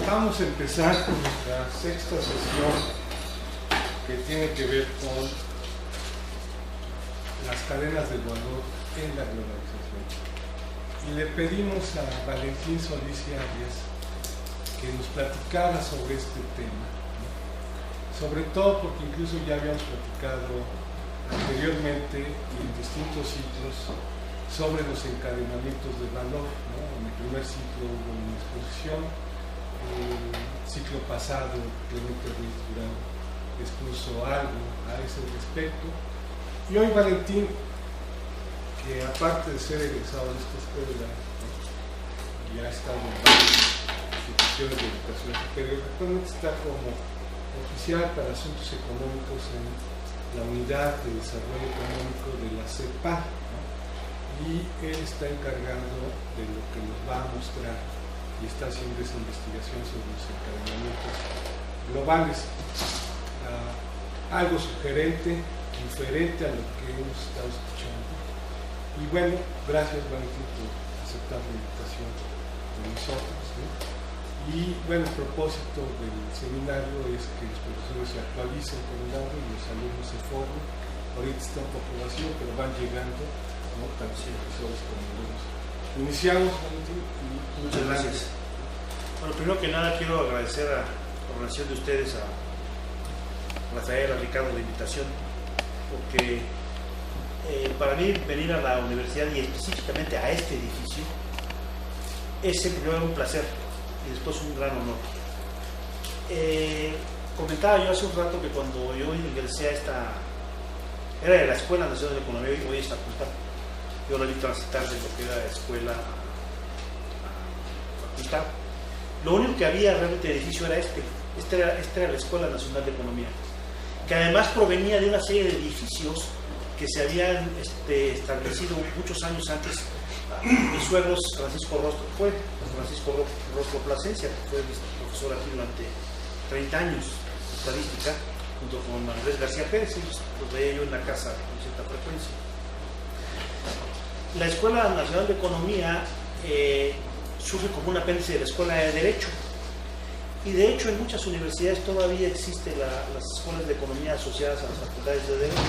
Vamos a empezar con nuestra sexta sesión que tiene que ver con las cadenas del valor en la globalización. Y le pedimos a Valentín Solís y Arias que nos platicara sobre este tema, ¿no? Sobre todo porque incluso ya habíamos platicado anteriormente y en distintos ciclos sobre los encadenamientos de valor, ¿no? En el primer ciclo hubo una exposición, el ciclo pasado Clemente Ruiz Durán expuso algo a ese respecto, y hoy Valentín, que aparte de ser egresado de esta escuela, ¿no? Ya ha estado en varias instituciones de educación superior, actualmente está como oficial para asuntos económicos en la unidad de desarrollo económico de la CEPAL, ¿no? Y él está encargado de lo que nos va a mostrar y está haciendo esa investigación sobre los encadenamientos globales. Algo sugerente, diferente a lo que hemos estado escuchando. Y bueno, gracias Valentín por aceptar la invitación de nosotros, ¿no? Y bueno, el propósito del seminario es que los profesores se actualicen con el aula y los alumnos se formen. Ahorita está un poco vacío, pero van llegando, ¿no? Tanto profesores como alumnos. Iniciamos, Valentín. Muchas gracias. Bueno, primero que nada quiero agradecer a la organización de ustedes, a Rafael, a Ricardo, la invitación, porque para mí venir a la universidad y específicamente a este edificio es primero un placer y después un gran honor. Comentaba yo hace un rato que cuando yo ingresé a era de la Escuela Nacional de Economía y hoy es facultad, yo la vi transitar de lo que era escuela a facultad. Lo único que había realmente de edificio era esta era la Escuela Nacional de Economía, que además provenía de una serie de edificios que se habían establecido muchos años antes. Mi suegro Francisco Rostro Plasencia, que fue profesor aquí durante 30 años de estadística, junto con Andrés García Pérez, y los veía yo en la casa con cierta frecuencia. La Escuela Nacional de Economía surge como un apéndice de la Escuela de Derecho, y de hecho en muchas universidades todavía existen las escuelas de economía asociadas a las facultades de Derecho.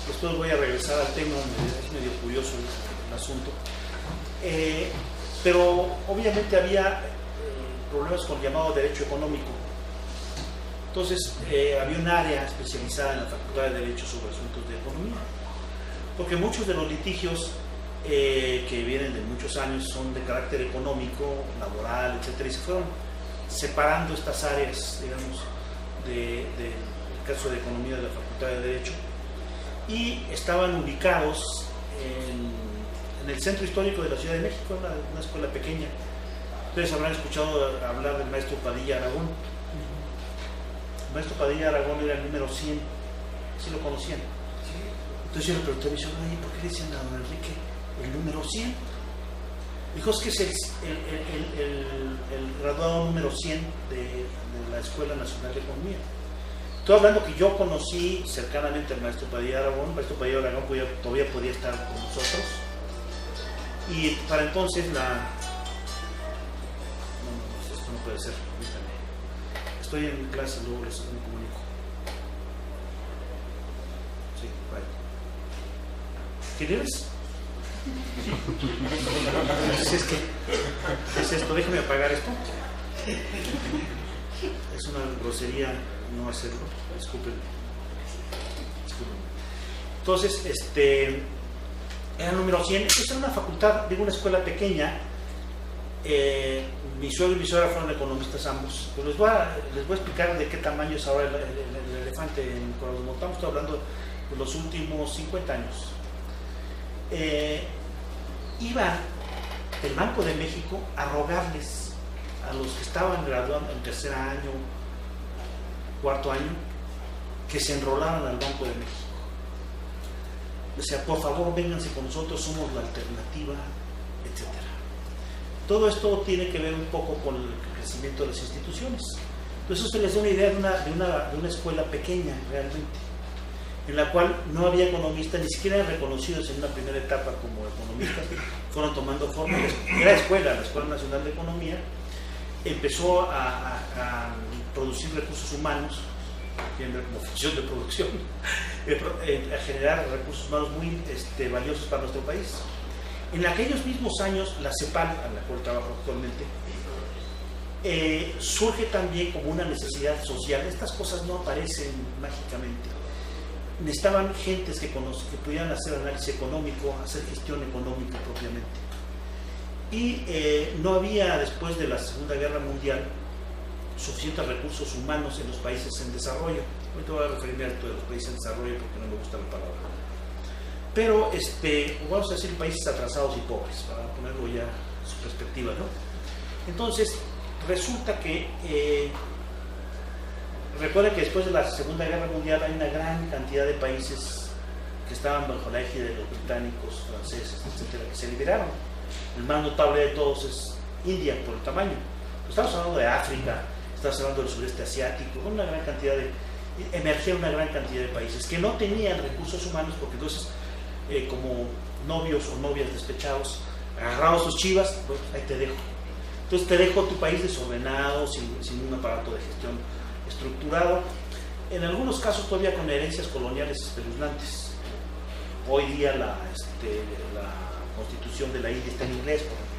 Después voy a regresar al tema, es medio curioso el asunto, pero obviamente había problemas con el llamado derecho económico. Entonces había un área especializada en la Facultad de Derecho sobre asuntos de economía, porque muchos de los litigios que vienen de muchos años son de carácter económico, laboral, etcétera, y se fueron separando estas áreas, digamos, del caso de economía de la Facultad de Derecho, y estaban ubicados en el centro histórico de la Ciudad de México, una escuela pequeña. Ustedes habrán escuchado hablar del maestro Padilla Aragón. El maestro Padilla Aragón era el número 100, ¿sí lo conocían? Entonces yo le pregunté a mi sobrino, ¿por qué le dicen a don Enrique el número 100? Dijo, es que es el graduado número 100 de la Escuela Nacional de Economía. Estoy hablando que yo conocí cercanamente al maestro Padilla Aragón. El maestro Padilla Aragón todavía podía estar con nosotros, y para entonces esto no puede ser, estoy en clase, luego les comunico. Sí, vale. ¿Quién eres? ¿Qué es esto? Déjame apagar esto. Es una grosería no hacerlo, disculpen. Entonces, era el número 100. Esta era una facultad, digo, una escuela pequeña. Mi suegro y mi suegra fueron economistas ambos. Pero les voy a explicar de qué tamaño es ahora el elefante en Cosmopolitan. Estoy hablando de los últimos 50 años. Iba el Banco de México a rogarles a los que estaban graduando en tercer año, cuarto año, que se enrolaran al Banco de México. O sea, por favor, vénganse con nosotros, somos la alternativa, etc. Todo esto tiene que ver un poco con el crecimiento de las instituciones. Entonces, eso se les da una idea de una escuela pequeña, realmente, en la cual no había economistas, ni siquiera reconocidos en una primera etapa como economistas, fueron tomando forma. Era la Escuela Nacional de Economía, empezó a producir recursos humanos, como función de producción, a generar recursos humanos muy valiosos para nuestro país. En aquellos mismos años, la CEPAL, a la cual trabajo actualmente, surge también como una necesidad social. Estas cosas no aparecen mágicamente. Necesitaban gentes que pudieran hacer análisis económico, hacer gestión económica propiamente. Y no había, después de la Segunda Guerra Mundial, suficientes recursos humanos en los países en desarrollo. Ahorita voy a referirme a esto de los países en desarrollo porque no me gusta la palabra. Pero vamos a decir países atrasados y pobres, para ponerlo ya en su perspectiva, ¿no? Entonces, resulta que recuerda que después de la Segunda Guerra Mundial hay una gran cantidad de países que estaban bajo la égide de los británicos, franceses, etcétera, que se liberaron. El más notable de todos es India, por el tamaño. Estamos hablando de África, estamos hablando del sureste asiático, una gran cantidad emergía una gran cantidad de países que no tenían recursos humanos, porque entonces, como novios o novias despechados, agarrados sus chivas, pues ahí te dejo. Entonces te dejo tu país desordenado, sin un aparato de gestión estructurado, en algunos casos todavía con herencias coloniales espeluznantes. Hoy día la constitución de la India está en inglés, por ejemplo.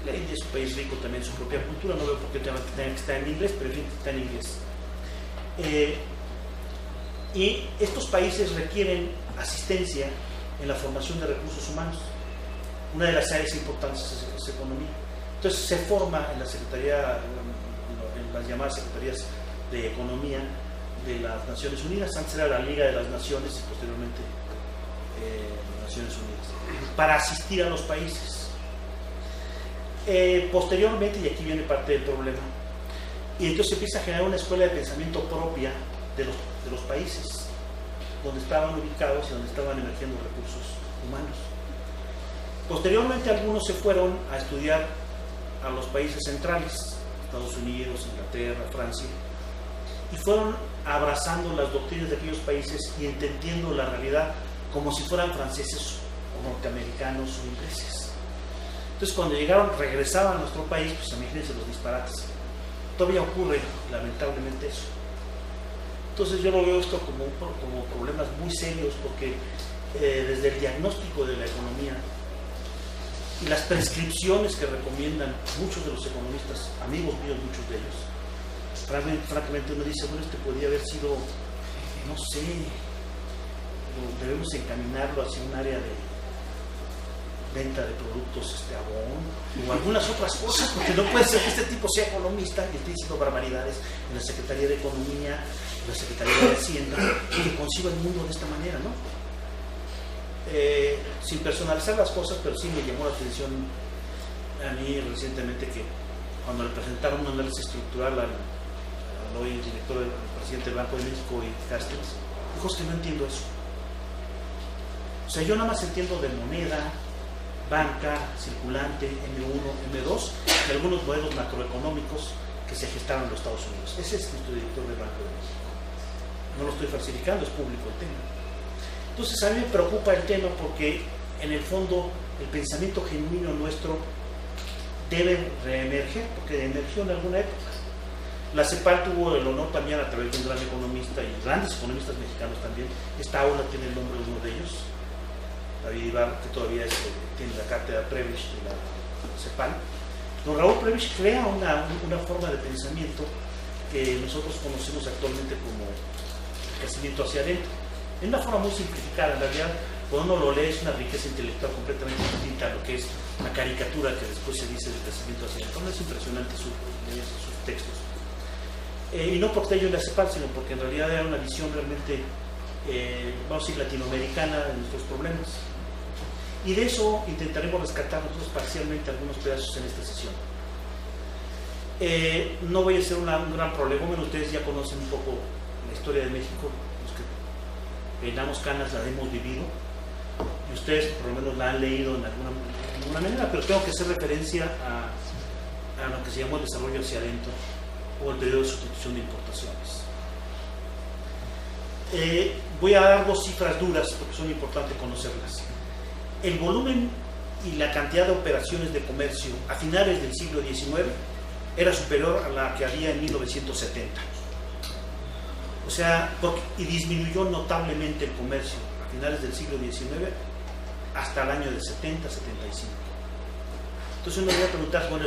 La India es un país rico también en su propia cultura, no veo por qué tenga que estar en inglés, pero en fin, está en inglés. Y estos países requieren asistencia en la formación de recursos humanos. Una de las áreas importantes es economía. Entonces se forma en la Secretaría, en las llamadas Secretarías de Economía de las Naciones Unidas. Antes era la Liga de las Naciones y posteriormente las Naciones Unidas, para asistir a los países. Posteriormente, y aquí viene parte del problema, y entonces se empieza a generar una escuela de pensamiento propia de los países donde estaban ubicados y donde estaban emergiendo recursos humanos. Posteriormente algunos se fueron a estudiar a los países centrales, Estados Unidos, Inglaterra, Francia, y fueron abrazando las doctrinas de aquellos países y entendiendo la realidad como si fueran franceses o norteamericanos o ingleses. Entonces cuando llegaron, regresaban a nuestro país, pues imagínense los disparates. Todavía ocurre lamentablemente eso. Entonces yo lo veo esto como problemas muy serios, porque desde el diagnóstico de la economía y las prescripciones que recomiendan muchos de los economistas, amigos míos, muchos de ellos, francamente uno dice, bueno, podría haber sido, no sé, debemos encaminarlo hacia un área de venta de productos Avon o algunas otras cosas, porque no puede ser que este tipo sea economista y esté diciendo barbaridades en la Secretaría de Economía, en la Secretaría de Hacienda, y que conciba el mundo de esta manera, ¿no? Sin personalizar las cosas, pero sí me llamó la atención a mí recientemente que cuando le presentaron un análisis estructural al hoy director del presidente del Banco de México y Castells, dijo, es que no entiendo eso. O sea, yo nada más entiendo de moneda, banca, circulante, M1, M2 y algunos modelos macroeconómicos que se gestaron en los Estados Unidos. Ese es nuestro director del Banco de México. No lo estoy falsificando, es público el tema. Entonces a mí me preocupa el tema porque en el fondo el pensamiento genuino nuestro debe reemerger, porque emergió en alguna época. La CEPAL tuvo el honor también, a través de un gran economista y grandes economistas mexicanos también, esta aula tiene el nombre de uno de ellos, David Ibarra, que todavía tiene la cátedra Prebisch de la CEPAL. Don Raúl Prebisch crea una forma de pensamiento que nosotros conocemos actualmente como crecimiento hacia adentro. En una forma muy simplificada, en realidad, cuando uno lo lee es una riqueza intelectual completamente distinta a lo que es la caricatura que después se dice del crecimiento hacia adentro. No es impresionante sus textos. Y no porque yo le CEPAL, sino porque en realidad era una visión realmente, vamos a decir, latinoamericana de nuestros problemas. Y de eso intentaremos rescatar nosotros parcialmente algunos pedazos en esta sesión. No voy a hacer un gran prolegómeno, ustedes ya conocen un poco la historia de México, los que peinamos canas la hemos vivido, y ustedes por lo menos la han leído en alguna manera, pero tengo que hacer referencia a lo que se llamó el desarrollo hacia adentro, o el periodo de sustitución de importaciones. Voy a dar dos cifras duras porque son importantes conocerlas. El volumen y la cantidad de operaciones de comercio a finales del siglo XIX era superior a la que había en 1970. O sea, y disminuyó notablemente el comercio a finales del siglo XIX hasta el año de 70, 75. Entonces uno debe preguntar, bueno,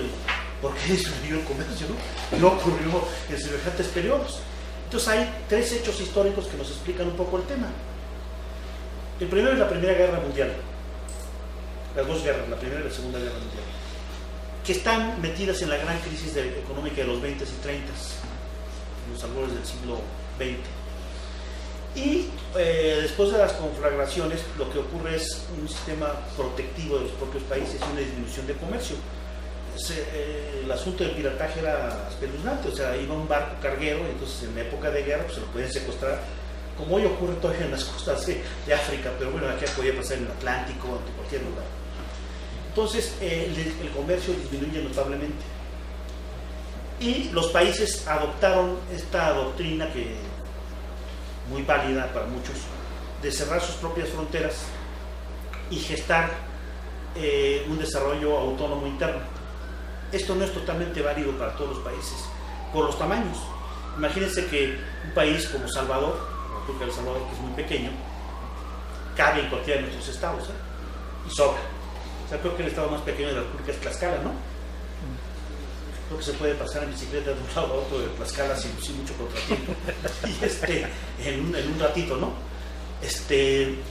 ¿por qué disminuyó el comercio? No ocurrió en semejantes periodos. Entonces hay tres hechos históricos que nos explican un poco el tema. El primero es la Primera Guerra Mundial. Las dos guerras, la Primera y la Segunda Guerra Mundial, que están metidas en la gran crisis económica de los 20s y 30s, en los albores del siglo XX. Y después de las conflagraciones, lo que ocurre es un sistema protectivo de los propios países y una disminución de comercio. El asunto del pirataje era espeluznante, o sea, iba un barco carguero, y entonces en la época de guerra pues, se lo podían secuestrar, como hoy ocurre todavía en las costas de África, pero bueno, aquí podía pasar en el Atlántico, en cualquier lugar. Entonces el comercio disminuye notablemente. Y los países adoptaron esta doctrina, que muy válida para muchos, de cerrar sus propias fronteras y gestar un desarrollo autónomo interno. Esto no es totalmente válido para todos los países, por los tamaños. Imagínense que un país como Salvador, la República de El Salvador, que es muy pequeño, cabe en cualquiera de nuestros estados, y sobra. O sea, creo que el estado más pequeño de la República es Tlaxcala, ¿no? Creo que se puede pasar en bicicleta de un lado a otro de Tlaxcala sin mucho contratiempo. Y en un ratito, ¿no?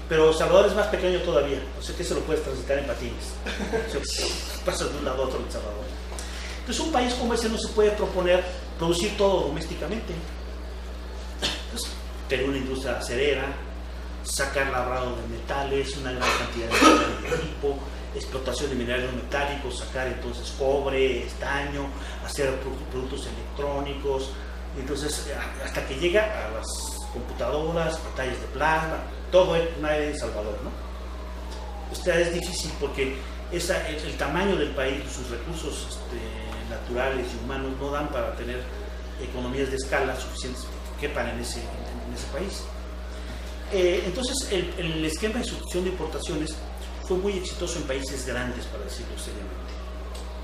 Pero Salvador es más pequeño todavía, o sea que se lo puedes transitar en patines. O sea, pasas de un lado a otro en Salvador. Entonces un país como ese no se puede proponer producir todo domésticamente. Entonces, tener una industria acerera, sacar labrado de metales, una gran cantidad de equipo, explotación de minerales metálicos, sacar entonces cobre, estaño, hacer productos electrónicos, entonces hasta que llega a las computadoras, pantallas de plasma, todo una era en Salvador, ¿no? Es difícil porque el tamaño del país, sus recursos naturales y humanos no dan para tener economías de escala suficientes que quepan en ese país. Entonces el esquema de sustitución de importaciones fue muy exitoso en países grandes, para decirlo seriamente.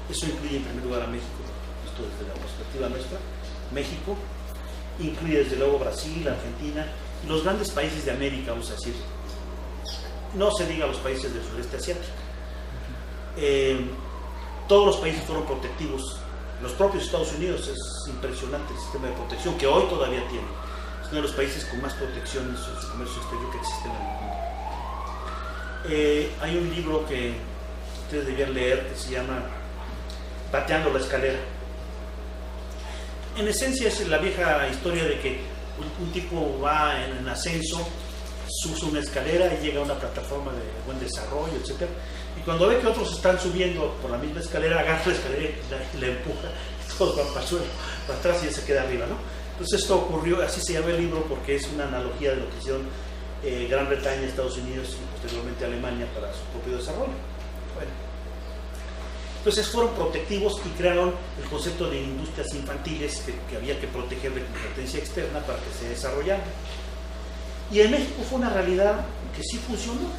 Eso incluye en primer lugar a México, esto desde la perspectiva nuestra. México incluye desde luego Brasil, Argentina, y los grandes países de América, vamos a decir. No se diga los países del sureste asiático. Todos los países fueron protectivos. Los propios Estados Unidos, es impresionante el sistema de protección que hoy todavía tiene. Es uno de los países con más protección en su comercio exterior que existe en el mundo. Hay un libro que ustedes debían leer que se llama Pateando la escalera. En esencia es la vieja historia de que un tipo va en ascenso, sube una escalera y llega a una plataforma de buen desarrollo, etc. Y cuando ve que otros están subiendo por la misma escalera, agarra la escalera y la empuja, y todos van para el suelo, para atrás, y él se queda arriba, ¿no? Entonces esto ocurrió, así se llama el libro, porque es una analogía de lo que hicieron Gran Bretaña, Estados Unidos y posteriormente Alemania para su propio desarrollo. Bueno, entonces fueron protectivos y crearon el concepto de industrias infantiles que había que proteger de competencia externa para que se desarrollaran. Y en México fue una realidad que sí funcionó.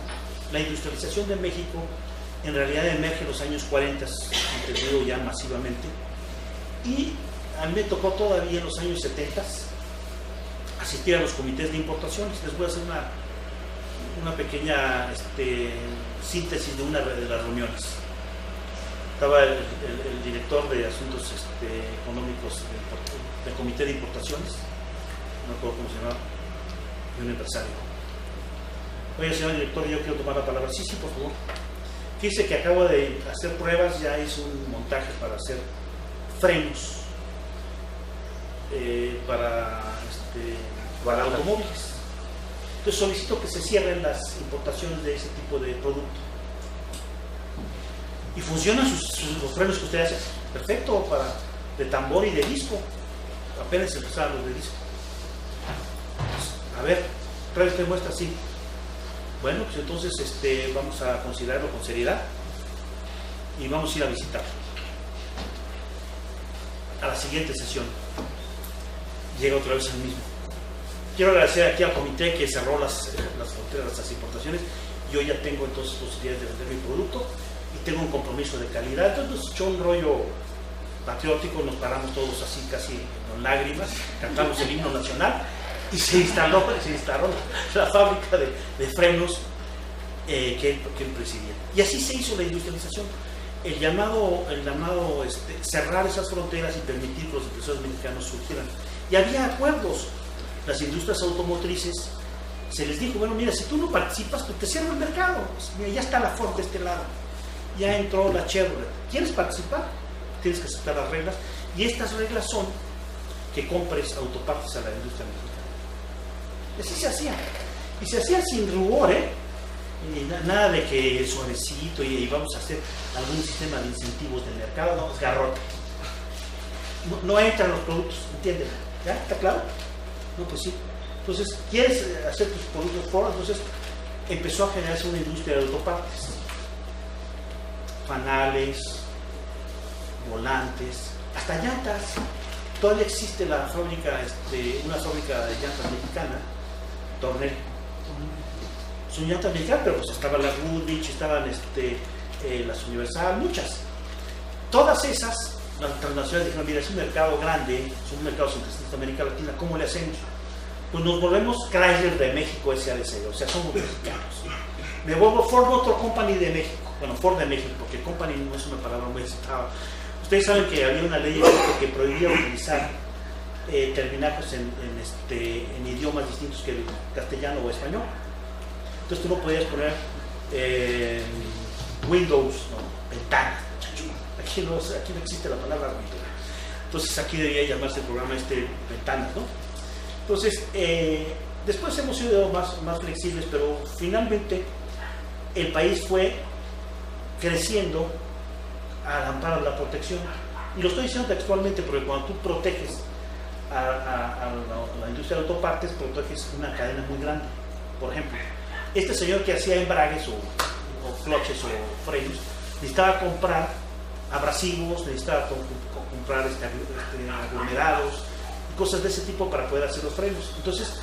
La industrialización de México en realidad emerge en los años 40, entendido ya masivamente, y a mí me tocó todavía en los años 70 asistir a los comités de importaciones. Les voy a hacer una pequeña síntesis de una de las reuniones. Estaba el director de asuntos económicos del comité de importaciones, no me acuerdo cómo se llamaba, y un empresario. Oye, señor director, yo quiero tomar la palabra. Sí, por favor. Fíjese que acabo de hacer pruebas, ya hice un montaje para hacer frenos para automóviles. Entonces solicito que se cierren las importaciones de ese tipo de producto. Y funcionan los frenos que usted hace perfecto de tambor y de disco. Apenas empezaron los de disco. A ver, trae usted muestra así. Bueno, pues entonces vamos a considerarlo con seriedad y vamos a ir a visitarlo. A la siguiente sesión llega otra vez el mismo. Quiero agradecer aquí al comité que cerró las fronteras, las importaciones. Yo ya tengo entonces posibilidades de vender mi producto y tengo un compromiso de calidad. Entonces nos echó un rollo patriótico, nos paramos todos así casi con lágrimas, cantamos el himno nacional y se instaló la fábrica de frenos que él presidía. Y así se hizo la industrialización. El llamado cerrar esas fronteras y permitir que los empresarios mexicanos surgieran. Y había acuerdos. Las industrias automotrices, se les dijo, bueno, mira, si tú no participas, pues te cierra el mercado. Mira, ya está la Ford de este lado. Ya entró la Chevrolet. ¿Quieres participar? Tienes que aceptar las reglas. Y estas reglas son que compres autopartes a la industria mexicana. Y así se hacía. Y se hacía sin rubor, Y nada de que suavecito y vamos a hacer algún sistema de incentivos del mercado, no, es garrote. No entran los productos, ¿entienden? ¿Ya? ¿Está claro? No, pues sí. Entonces, ¿quieres hacer tus productos Ford? Entonces, empezó a generarse una industria de autopartes. Fanales, volantes, hasta llantas. Todavía existe la fábrica, una fábrica de llantas mexicana, Tornel. Son llantas mexicanas, pero pues estaban las Goodrich, estaban las Universal, muchas. Todas esas, las transnacionales dijeron, mira, es un mercado grande, es un mercado centralista de América Latina, ¿cómo le hacemos? Pues nos volvemos Chrysler de México SADC, o sea, somos mexicanos. Me vuelvo Ford Motor Company de México, bueno, Ford de México, porque company no es una palabra muy citada. Ustedes saben que había una ley que prohibía utilizar terminajos en idiomas distintos que el castellano o español. Entonces tú no podías poner Windows, no, ventanas. Aquí no existe la palabra Windows. Entonces aquí debía llamarse el programa ventanas, ¿no? Entonces, después hemos sido más flexibles, pero finalmente el país fue creciendo al amparo de la protección. Y lo estoy diciendo textualmente porque cuando tú proteges a la industria de autopartes, proteges una cadena muy grande. Por ejemplo, este señor que hacía embragues o cloches o frenos necesitaba comprar abrasivos, necesitaba comprar aglomerados, cosas de ese tipo para poder hacer los frenos. Entonces,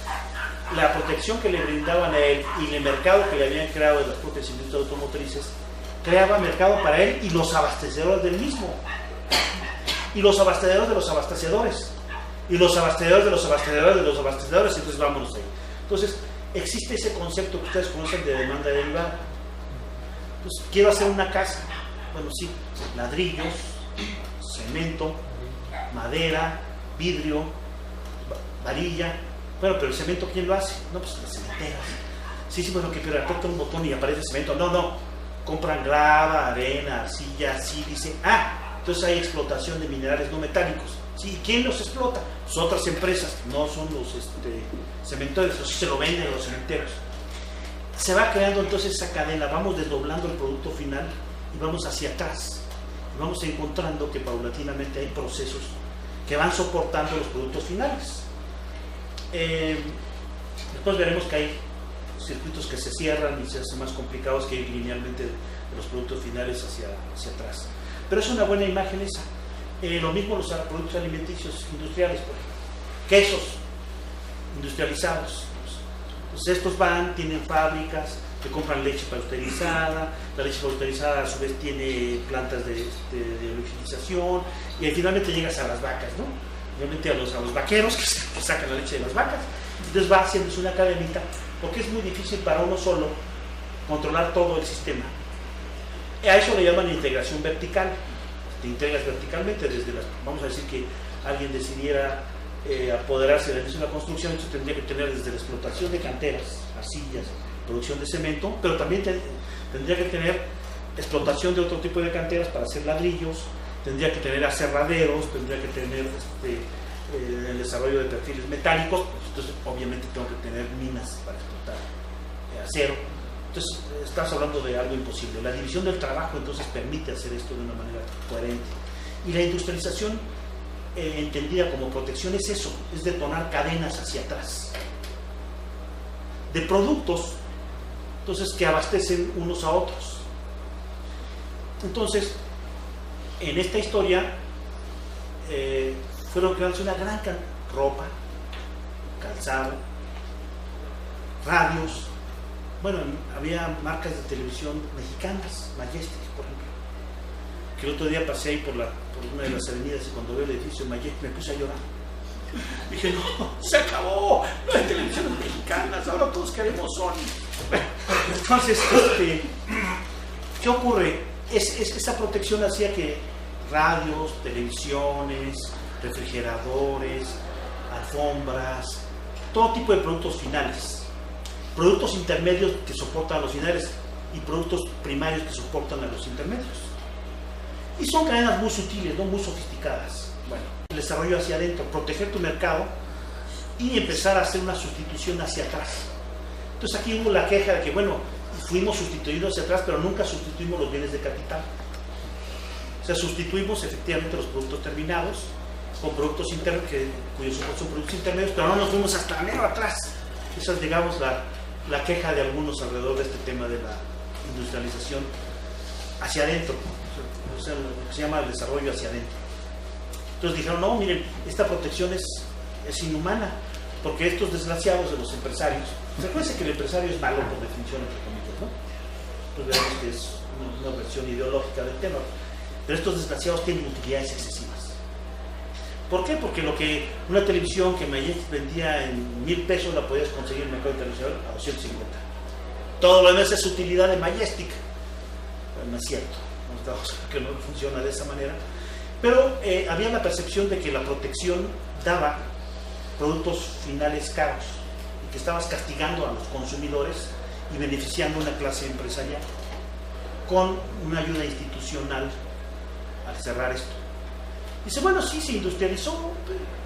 la protección que le brindaban a él y el mercado que le habían creado de las propias industrias automotrices, creaba mercado para él y los abastecedores del mismo. Y los abastecedores de los abastecedores. Y los abastecedores de los abastecedores de los abastecedores, entonces vámonos ahí. Entonces, existe ese concepto que ustedes conocen de demanda derivada. Pues quiero hacer una casa. Bueno, sí, ladrillos, cemento, madera, vidrio, varilla. Bueno, pero el cemento, ¿quién lo hace? No, pues las cementeras. Sí, bueno, que pero aprieta un botón y aparece cemento. No. Compran grava, arena, arcilla, sílice. Entonces hay explotación de minerales no metálicos. ¿Sí? ¿Quién los explota? Pues otras empresas, no son los cementeros, o sí se lo venden a los cementeros. Se va creando entonces esa cadena, vamos desdoblando el producto final y vamos hacia atrás. Y vamos encontrando que paulatinamente hay procesos que van soportando los productos finales. Después veremos que hay circuitos que se cierran y se hacen más complicados que ir linealmente de los productos finales hacia atrás. Pero es una buena imagen esa. Lo mismo los productos alimenticios industriales, por ejemplo. Quesos industrializados. Pues estos tienen fábricas que compran leche pasteurizada, la leche pasteurizada a su vez tiene plantas de liofilización y finalmente llegas a las vacas, ¿no? Obviamente a los vaqueros que sacan la leche de las vacas. Entonces va haciéndose una cadenita, porque es muy difícil para uno solo controlar todo el sistema. A eso le llaman integración vertical. Te integras verticalmente desde vamos a decir que alguien decidiera apoderarse de la construcción, entonces tendría que tener desde la explotación de canteras, arcillas, producción de cemento, pero también tendría que tener explotación de otro tipo de canteras para hacer ladrillos, tendría que tener aserraderos, tendría que tener el desarrollo de perfiles metálicos, pues entonces obviamente tengo que tener minas para explotar acero. Entonces estás hablando de algo imposible. La división del trabajo entonces permite hacer esto de una manera coherente. Y la industrialización entendida como protección es eso, es detonar cadenas hacia atrás de productos, entonces, que abastecen unos a otros. Entonces, en esta historia fueron creándose una gran ropa, calzado, radios. Bueno, había marcas de televisión mexicanas, Majestic, por ejemplo. que el otro día pasé ahí por una de las avenidas y cuando veo el edificio Mayet me puse a llorar. Dije, no, se acabó, no hay televisiones mexicanas, ahora todos queremos Sony. Entonces, ¿qué ocurre? Esta protección hacía que radios, televisiones, refrigeradores, alfombras, todo tipo de productos finales, productos intermedios que soportan a los finales y productos primarios que soportan a los intermedios. Y son cadenas muy sutiles, ¿no? Muy sofisticadas. Bueno, el desarrollo hacia adentro, proteger tu mercado y empezar a hacer una sustitución hacia atrás. Entonces aquí hubo la queja de que, bueno, fuimos sustituidos hacia atrás, pero nunca sustituimos los bienes de capital. O sea, sustituimos efectivamente los productos terminados con productos internos, cuyos son productos intermedios, pero no nos fuimos hasta mero atrás. Esa es, digamos, la queja de algunos alrededor de este tema de la industrialización hacia adentro, o sea, lo que se llama el desarrollo hacia adentro. Entonces dijeron, no, miren, esta protección es inhumana, porque estos desgraciados de los empresarios, recuerden que el empresario es malo por definición, entre comillas, ¿no? Pues veremos que es una versión ideológica del tema, pero estos desgraciados tienen utilidades excesivas. ¿Por qué? Porque lo que una televisión que Majestic vendía en 1,000 pesos la podías conseguir en el mercado internacional a 250. Todo lo demás es utilidad de Majestic. Pero no es cierto, que no funciona de esa manera. Pero había la percepción de que la protección daba productos finales caros y que estabas castigando a los consumidores y beneficiando a una clase empresarial con una ayuda institucional al cerrar esto. Dice, bueno, sí, se industrializó,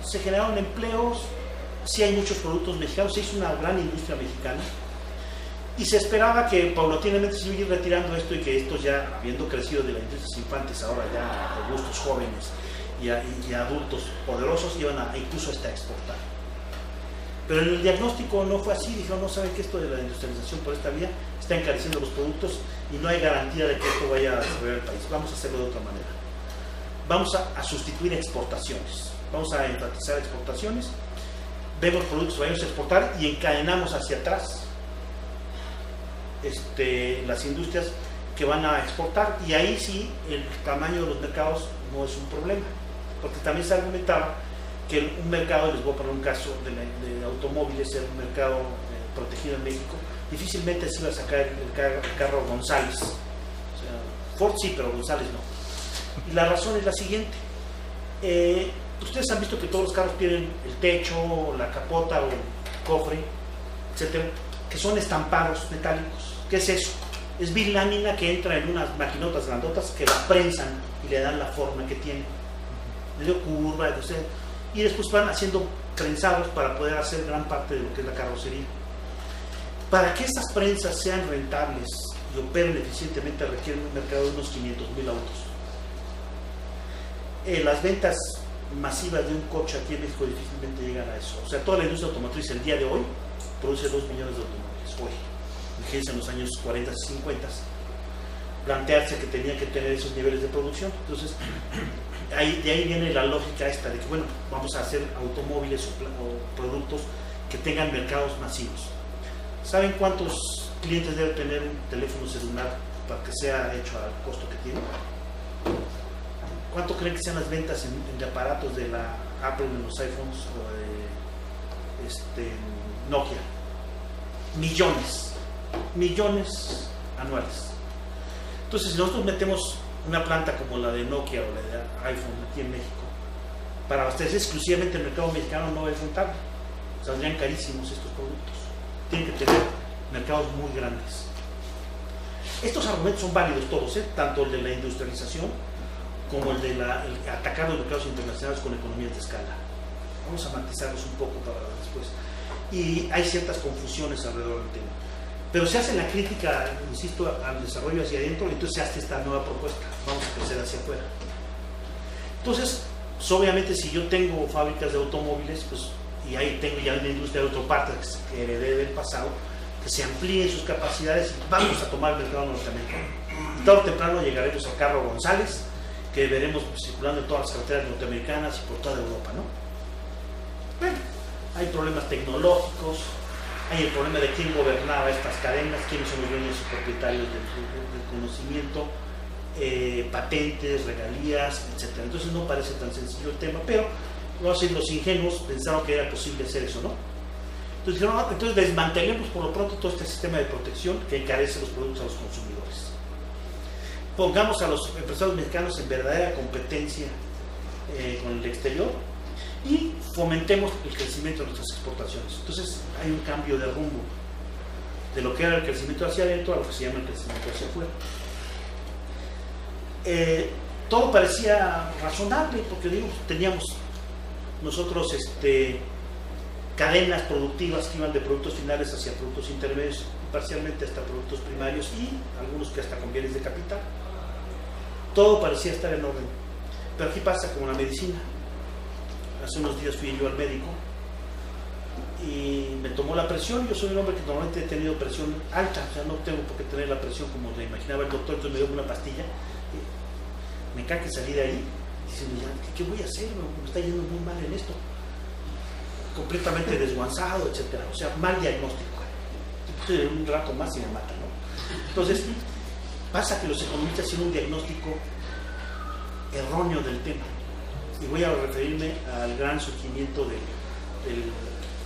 se generaron empleos, sí hay muchos productos mexicanos, se hizo una gran industria mexicana y se esperaba que paulatinamente se iba a ir retirando esto y que estos ya, habiendo crecido de las industrias infantes, ahora ya robustos jóvenes y adultos poderosos, iban a incluso hasta exportar. Pero en el diagnóstico no fue así, dijeron, no saben que esto de la industrialización por esta vía está encareciendo los productos y no hay garantía de que esto vaya a desarrollar el país, vamos a hacerlo de otra manera. Vamos a sustituir exportaciones, vamos a enfatizar exportaciones, vemos productos que vayamos a exportar y encadenamos hacia atrás las industrias que van a exportar, y ahí sí el tamaño de los mercados no es un problema, porque también se argumentaba que un mercado, les voy a poner un caso de automóviles, era un mercado protegido en México, difícilmente se iba a sacar el carro González, o sea, Ford sí, pero González no. Y la razón es la siguiente, ustedes han visto que todos los carros tienen el techo, la capota o el cofre, etcétera, que son estampados metálicos. ¿Qué es eso? Es bilámina que entra en unas maquinotas grandotas que la prensan y le dan la forma que tiene, medio curva, etc. Y después van haciendo prensados para poder hacer gran parte de lo que es la carrocería. Para que estas prensas sean rentables y operen eficientemente requieren un mercado de unos 500,000 autos. Las ventas masivas de un coche aquí en México difícilmente llegan a eso. O sea, toda la industria automotriz el día de hoy produce 2 millones de automóviles. Hoy, imagínense en los años 40 y 50, plantearse que tenía que tener esos niveles de producción. Entonces, de ahí viene la lógica esta de que, bueno, vamos a hacer automóviles o productos que tengan mercados masivos. ¿Saben cuántos clientes debe tener un teléfono celular para que sea hecho al costo que tiene? ¿Cuánto creen que sean las ventas de aparatos de la Apple en los iPhones o de Nokia? Millones anuales. Entonces, si nosotros metemos una planta como la de Nokia o la de iPhone aquí en México, para abastecer exclusivamente el mercado mexicano no es rentable, saldrían carísimos estos productos. Tienen que tener mercados muy grandes. Estos argumentos son válidos todos, tanto el de la industrialización como el de atacar los mercados internacionales con economías de escala. Vamos a matizarlos un poco para después. Y hay ciertas confusiones alrededor del tema. Pero se hace la crítica, insisto, al desarrollo hacia adentro, y entonces se hace esta nueva propuesta. Vamos a crecer hacia afuera. Entonces, obviamente, si yo tengo fábricas de automóviles, pues, y ahí tengo ya una industria de autopartes que heredé del pasado, que se amplíen sus capacidades y vamos a tomar el mercado norteamericano. Y tarde o temprano llegaremos al carro González, que veremos circulando en todas las carreteras norteamericanas y por toda Europa, ¿no? Bueno, hay problemas tecnológicos, hay el problema de quién gobernaba estas cadenas, quiénes son los dueños y propietarios del conocimiento, patentes, regalías, etc. Entonces no parece tan sencillo el tema, pero los ingenuos pensaron que era posible hacer eso, ¿no? Entonces dijeron, no, entonces desmantelemos por lo pronto todo este sistema de protección que encarece los productos a los consumidores. Pongamos a los empresarios mexicanos en verdadera competencia con el exterior y fomentemos el crecimiento de nuestras exportaciones. Entonces hay un cambio de rumbo de lo que era el crecimiento hacia adentro a lo que se llama el crecimiento hacia afuera. Todo parecía razonable porque digo, teníamos nosotros cadenas productivas que iban de productos finales hacia productos intermedios y parcialmente hasta productos primarios y algunos que hasta con bienes de capital. Todo parecía estar en orden, pero aquí pasa como la medicina. Hace unos días fui yo al médico y me tomó la presión. Yo soy un hombre que normalmente he tenido presión alta, o sea, no tengo por qué tener la presión como le imaginaba el doctor. Entonces me dio una pastilla, me cae que salí de ahí diciendo, ¿qué voy a hacer? Me está yendo muy mal en esto, completamente desguanzado, etcétera. O sea, mal diagnóstico. Entonces, un rato más y me mata, ¿no? Entonces pasa que los economistas hicieron un diagnóstico erróneo del tema. Y voy a referirme al gran surgimiento del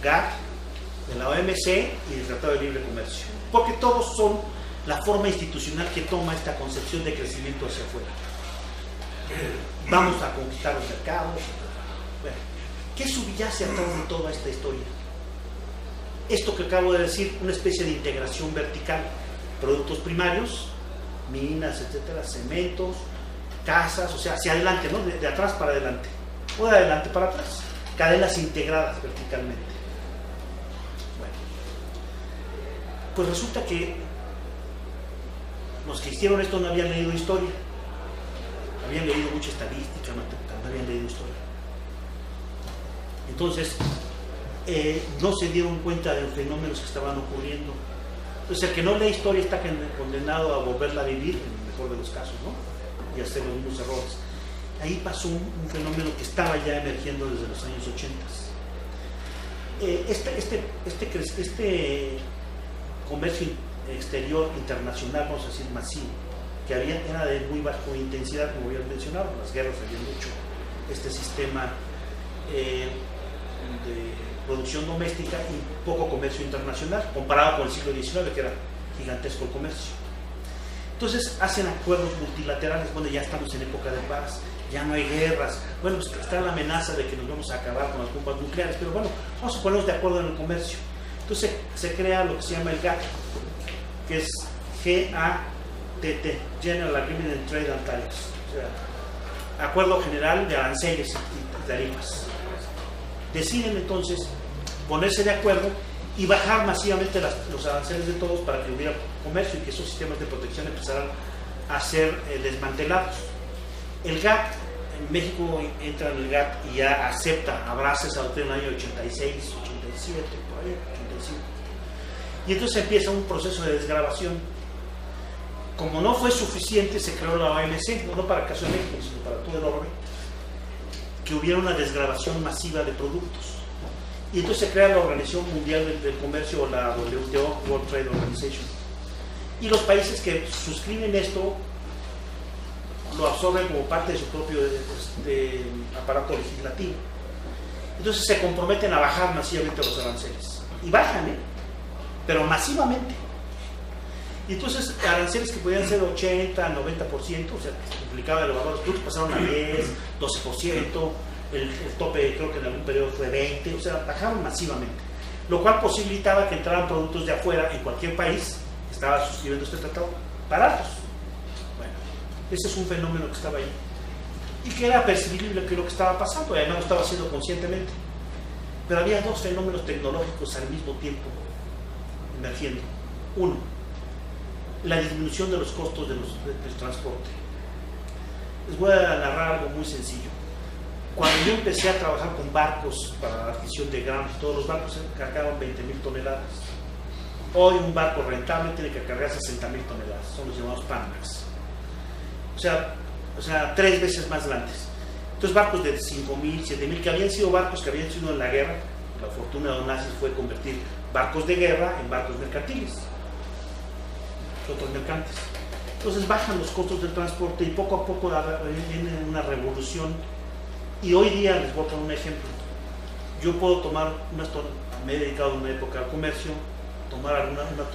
GATT, de la OMC y del Tratado de Libre Comercio, porque todos son la forma institucional que toma esta concepción de crecimiento hacia afuera. Vamos a conquistar los mercados. Bueno, ¿qué subyace atrás de toda esta historia? Esto que acabo de decir, una especie de integración vertical, productos primarios, minas, etcétera, cementos, casas, o sea, hacia adelante, ¿no? De atrás para adelante, o de adelante para atrás, cadenas integradas verticalmente. Bueno, pues resulta que los que hicieron esto no habían leído historia, habían leído mucha estadística, no habían leído historia. Entonces, no se dieron cuenta de los fenómenos que estaban ocurriendo. Entonces, el que no lee historia está condenado a volverla a vivir, en el mejor de los casos, ¿no? Y hacer los mismos errores. Ahí pasó un fenómeno que estaba ya emergiendo desde los años 80. Este comercio exterior internacional, vamos a decir masivo, que era de muy baja intensidad, como habían mencionado, las guerras habían hecho este sistema de producción doméstica y poco comercio internacional, comparado con el siglo XIX, que era gigantesco el comercio. Entonces hacen acuerdos multilaterales. Bueno, ya estamos en época de paz, ya no hay guerras. Bueno, pues está la amenaza de que nos vamos a acabar con las bombas nucleares, pero bueno, vamos a ponernos de acuerdo en el comercio. Entonces se crea lo que se llama el GATT, que es GATT, General Agreement on Trade and Tariffs, o sea, Acuerdo General de Aranceles y Tarifas. Deciden entonces ponerse de acuerdo y bajar masivamente los aranceles de todos para que hubiera comercio y que esos sistemas de protección empezaran a ser desmantelados. El GATT, en México entra en el GATT y ya acepta, abraza esa doctrina en el año 86, 87, por ahí, 85. Y entonces empieza un proceso de desgravación. Como no fue suficiente, se creó la OMC, no para el caso de México, sino para todo el orbe, que hubiera una desgravación masiva de productos. Y entonces se crea la Organización Mundial del Comercio, o la WTO, World Trade Organization. Y los países que suscriben esto lo absorben como parte de su propio aparato legislativo. Entonces se comprometen a bajar masivamente los aranceles. Y bajan, pero masivamente. Y entonces aranceles que podían ser 80, 90%, o sea, duplicaba el valor de los productos, pasaron a 10, 12%. El tope creo que en algún periodo fue 20, o sea, bajaron masivamente, lo cual posibilitaba que entraran productos de afuera en cualquier país que estaba suscribiendo este tratado baratos. Bueno, ese es un fenómeno que estaba ahí y que era percibible que lo que estaba pasando, y además lo estaba haciendo conscientemente. Pero había dos fenómenos tecnológicos al mismo tiempo emergiendo. Uno, la disminución de los costos del transporte. Les voy a narrar algo muy sencillo. Cuando yo empecé a trabajar con barcos para la adquisición de granos, todos los barcos cargaban 20.000 toneladas. Hoy un barco rentable tiene que cargar 60.000 toneladas, son los llamados Panamax. O sea, 3 veces más grandes. Entonces barcos de 5.000, 7.000, que habían sido barcos que habían sido en la guerra. La fortuna de Onassis fue convertir barcos de guerra en barcos mercantiles, otros mercantes. Entonces bajan los costos del transporte y poco a poco viene una revolución. Y hoy día les voy a poner un ejemplo. Yo puedo tomar me he dedicado una época al comercio, tomar algunas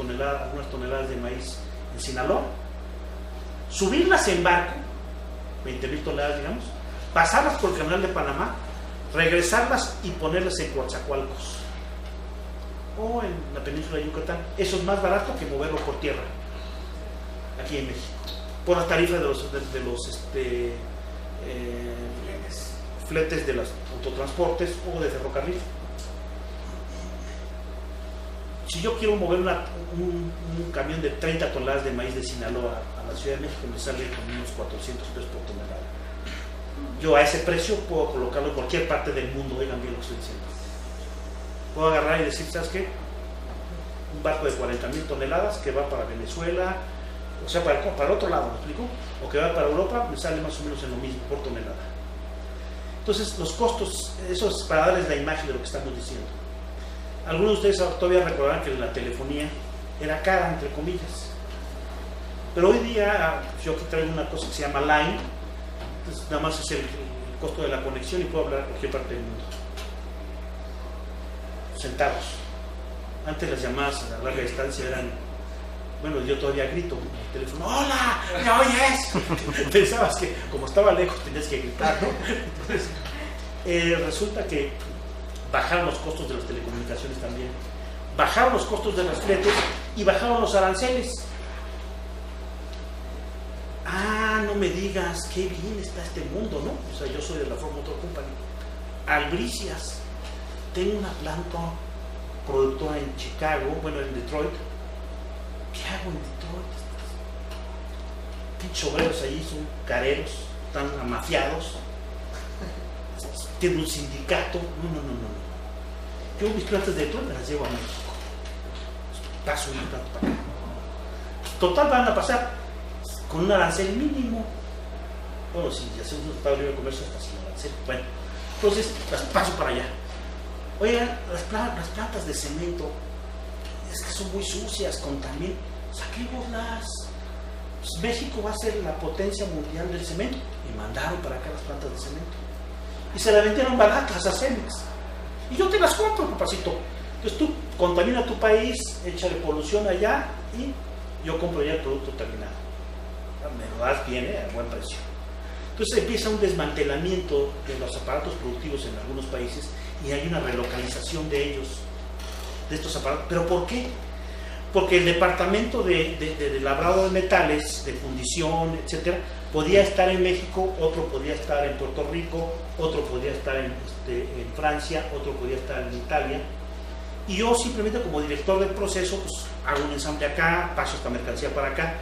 toneladas de maíz en Sinaloa, subirlas en barco, 20,000 toneladas digamos, pasarlas por el canal de Panamá, regresarlas y ponerlas en Coatzacoalcos o en la península de Yucatán. Eso es más barato que moverlo por tierra aquí en México, por la tarifa de los fletes de los autotransportes o de ferrocarril. Si yo quiero mover un camión de 30 toneladas de maíz de Sinaloa a la Ciudad de México, me sale con unos 400 pesos por tonelada. Yo a ese precio puedo colocarlo en cualquier parte del mundo. Oigan bien lo que estoy diciendo. Puedo agarrar y decir, ¿sabes qué? Un barco de 40,000 toneladas que va para Venezuela, o sea, para el otro lado, ¿me explico? O que va para Europa, me sale más o menos en lo mismo por tonelada. Entonces, los costos, eso es para darles la imagen de lo que estamos diciendo. Algunos de ustedes todavía recordarán que la telefonía era cara, entre comillas. Pero hoy día, yo aquí traigo una cosa que se llama Line, entonces nada más es el costo de la conexión y puedo hablar a cualquier parte del mundo. Centavos. Antes las llamadas a larga distancia eran, bueno, yo todavía grito en el teléfono, ¡hola! ¿Me oyes? Pensabas que como estaba lejos tenías que gritar, ¿no? Entonces, resulta que bajaron los costos de las telecomunicaciones también, bajaron los costos de los fletes y bajaron los aranceles. Ah, no me digas, qué bien está este mundo, ¿no? O sea, yo soy de la Ford Motor Company. Albricias, tengo una planta productora en Chicago, bueno, en Detroit. ¿Qué hago en Detroit? Pinches obreros allí son careros, están amafiados, tienen un sindicato. No. Yo mis plantas de Detroit me las llevo a México. Paso una planta para acá. Total van a pasar con un arancel mínimo. Bueno, si hacemos un tratado de libre comercio hasta sin arancel. Bueno, entonces las paso para allá. Oigan, las plantas de cemento es que son muy sucias, contaminan. Saquémoslas. Pues México va a ser la potencia mundial del cemento. Y mandaron para acá las plantas de cemento. Y se la vendieron baratas a Cemex. Y yo te las compro, papacito. Entonces tú contamina tu país, échale polución allá y yo compro ya el producto terminado. Me lo das bien, a buen precio. Entonces empieza un desmantelamiento de los aparatos productivos en algunos países y hay una relocalización de ellos, de estos aparatos. ¿Pero por qué? Porque el departamento de labrado de metales, de fundición, etcétera, podía estar en México, otro podía estar en Puerto Rico, otro podía estar en Francia, otro podía estar en Italia. Y yo simplemente como director del proceso, pues hago un ensamble acá, paso esta mercancía para acá,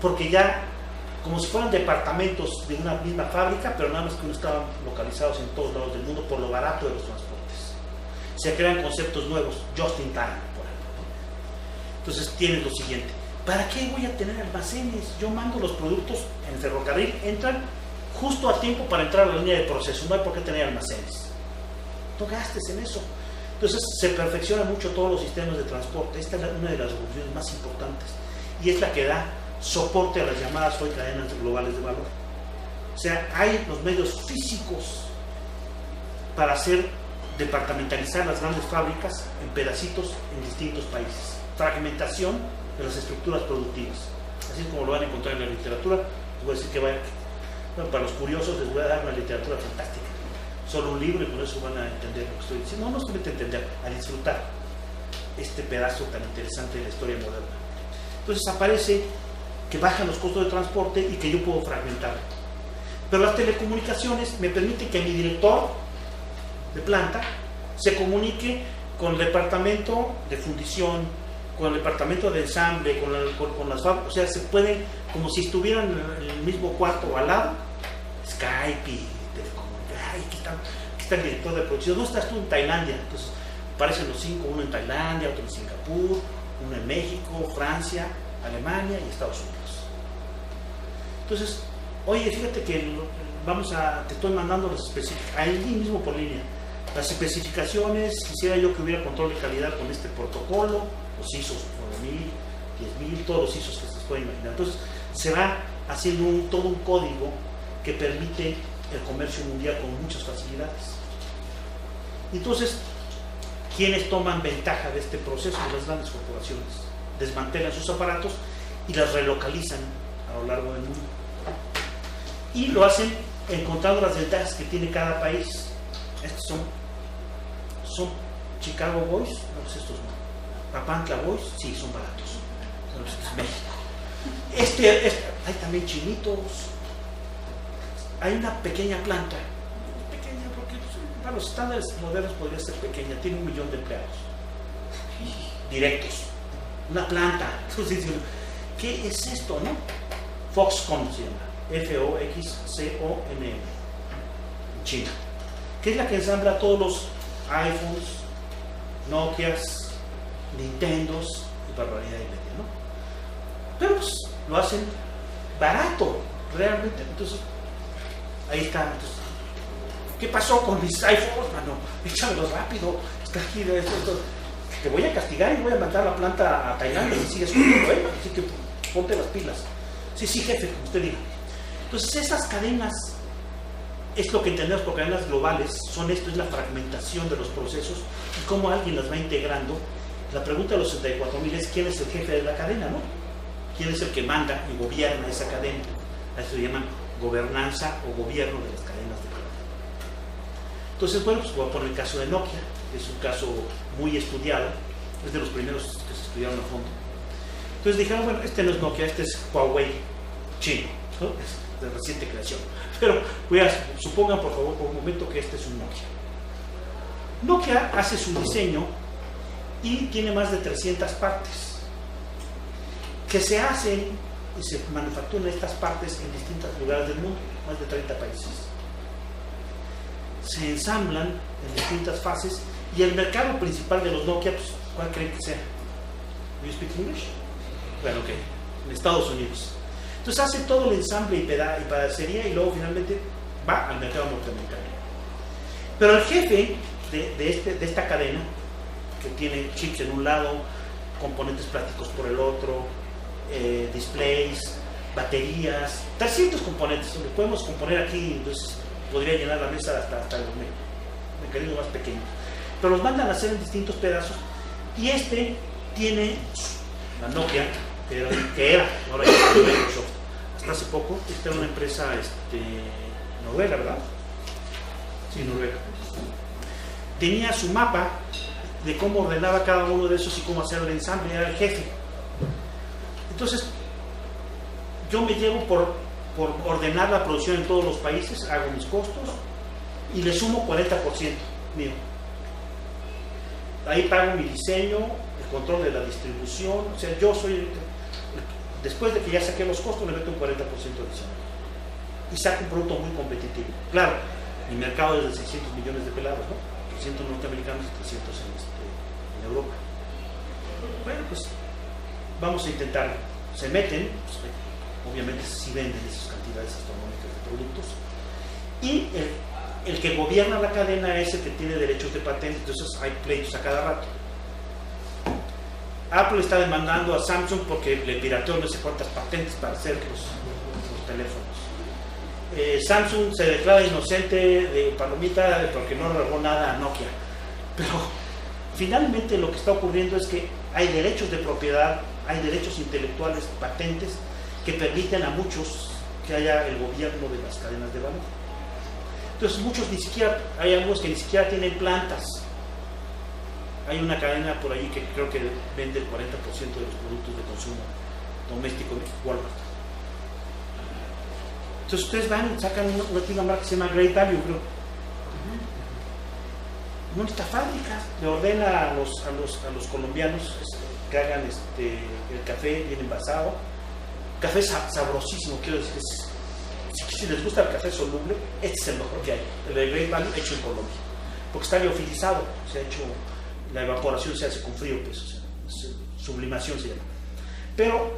porque ya como si fueran departamentos de una misma fábrica, pero nada más que no estaban localizados en todos lados del mundo por lo barato de los transportes. Se crean conceptos nuevos, just in time, por ejemplo. Entonces tienes lo siguiente, ¿para qué voy a tener almacenes? Yo mando los productos en ferrocarril, entran justo a tiempo para entrar a la línea de proceso, no hay por qué tener almacenes. No gastes en eso. Entonces se perfeccionan mucho todos los sistemas de transporte. Esta es una de las revoluciones más importantes y es la que da soporte a las llamadas hoy cadenas globales de valor. O sea, hay los medios físicos para departamentalizar las grandes fábricas en pedacitos en distintos países. Fragmentación de las estructuras productivas. Así como lo van a encontrar en la literatura. Les voy a decir que bueno, para los curiosos les voy a dar una literatura fantástica. Solo un libro y con eso van a entender lo que estoy diciendo. No solamente entender, a disfrutar este pedazo tan interesante de la historia moderna. Entonces aparece que bajan los costos de transporte y que yo puedo fragmentar. Pero las telecomunicaciones me permiten que mi director de planta se comunique con el departamento de fundición, con el departamento de ensamble, con las fábricas, o sea, se pueden, como si estuvieran en el mismo cuarto o al lado, Skype y telecomunicaciones. Ay, aquí está el director de producción. ¿Dónde estás tú? En Tailandia. Entonces aparecen los 5, uno en Tailandia, otro en Singapur, uno en México, Francia, Alemania y Estados Unidos. Entonces, oye, fíjate que te estoy mandando las especificaciones, ahí mismo por línea, las especificaciones. Quisiera yo que hubiera control de calidad con este protocolo, los ISOs 9000, 10000, todos los ISOs que se pueden imaginar. Entonces, se va haciendo todo un código que permite el comercio mundial con muchas facilidades. Entonces, ¿quiénes toman ventaja de este proceso? Las grandes corporaciones desmantelan sus aparatos y las relocalizan a lo largo del mundo. Y lo hacen encontrando las ventajas que tiene cada país. Estos son Chicago Boys, no, pues estos no. Papantla Boys, sí, son baratos. Esto es México. Hay también chinitos. Hay una pequeña planta, pequeña porque para los estándares modernos podría ser pequeña, tiene 1 millón de empleados directos. Una planta. Entonces, ¿qué es esto, no? Foxconn se llama, Foxconn, China, que es la que ensambla todos los iPhones, Nokias, Nintendos y barbaridad y media, ¿no? Pero pues lo hacen barato, realmente. Entonces, ahí está. Entonces, ¿qué pasó con mis iPhones, mano? Échamelos rápido. Está aquí esto. Te voy a castigar y voy a mandar la planta a Tailandia y sigues comiendo, ¿eh? Así que ponte las pilas. Sí, jefe, como usted diga. Entonces, esas cadenas, es lo que entendemos por cadenas globales, son esto, es la fragmentación de los procesos y cómo alguien las va integrando. La pregunta de los 64,000 es ¿quién es el jefe de la cadena, no? ¿Quién es el que manda y gobierna esa cadena? A eso se llaman gobernanza o gobierno de las cadenas de valor. Entonces, bueno, pues voy a poner el caso de Nokia, que es un caso muy estudiado, es de los primeros que se estudiaron a fondo. Entonces dijeron, bueno, este no es Nokia, este es Huawei chino, ¿no? Es de reciente creación. Pero supongan por favor por un momento que este es un Nokia. Nokia hace su diseño y tiene más de 300 partes que se hacen y se manufacturan estas partes en distintos lugares del mundo, más de 30 países. Se ensamblan en distintas fases y el mercado principal de los Nokia, pues, ¿cuál creen que sea? ¿Do you speak English? Bueno, ok, en Estados Unidos. Entonces hace todo el ensamble y pedacería y luego finalmente va al mercado norteamericano. Pero el jefe de esta cadena, que tiene chips en un lado, componentes plásticos por el otro, displays, baterías, 300 componentes, lo podemos componer aquí, entonces podría llenar la mesa hasta los mecanismos más pequeños. Pero los mandan a hacer en distintos pedazos y este tiene la Nokia, que era, ahora ya es Microsoft. Hasta hace poco, esta era una empresa noruega, ¿verdad? Sí, noruega. Tenía su mapa de cómo ordenaba cada uno de esos y cómo hacer el ensamble, era el jefe. Entonces, yo me llevo por ordenar la producción en todos los países, hago mis costos y le sumo 40% mío. Ahí pago mi diseño, el control de la distribución, o sea, yo soy, después de que ya saqué los costos, le meto un 40% adicional y saco un producto muy competitivo. Claro, mi mercado es de 600 millones de pelados, ¿no? 300 norteamericanos y 300 en Europa. Bueno, pues vamos a intentar, se meten, pues, obviamente sí venden esas cantidades astronómicas de productos y el que gobierna la cadena es el que tiene derechos de patente, entonces hay pleitos a cada rato. Apple está demandando a Samsung porque le pirateó no sé cuántas patentes para hacer los teléfonos. Samsung se declara inocente de palomita porque no robó nada a Nokia, pero finalmente lo que está ocurriendo es que hay derechos de propiedad, hay derechos intelectuales, patentes que permiten a muchos que haya el gobierno de las cadenas de valor. Entonces muchos ni siquiera, hay algunos que ni siquiera tienen plantas. Hay una cadena por ahí que creo que vende el 40% de los productos de consumo doméstico de Walmart. Entonces ustedes van y sacan una marca que se llama Great Value, creo. No necesita fábricas, le ordena a los colombianos que hagan el café bien envasado. Café sabrosísimo, quiero decir, si les gusta el café soluble, este es el mejor que hay, el de Great Value hecho en Colombia, porque está liofilizado, se ha hecho, la evaporación se hace con frío, pues, o sea, sublimación se llama. Pero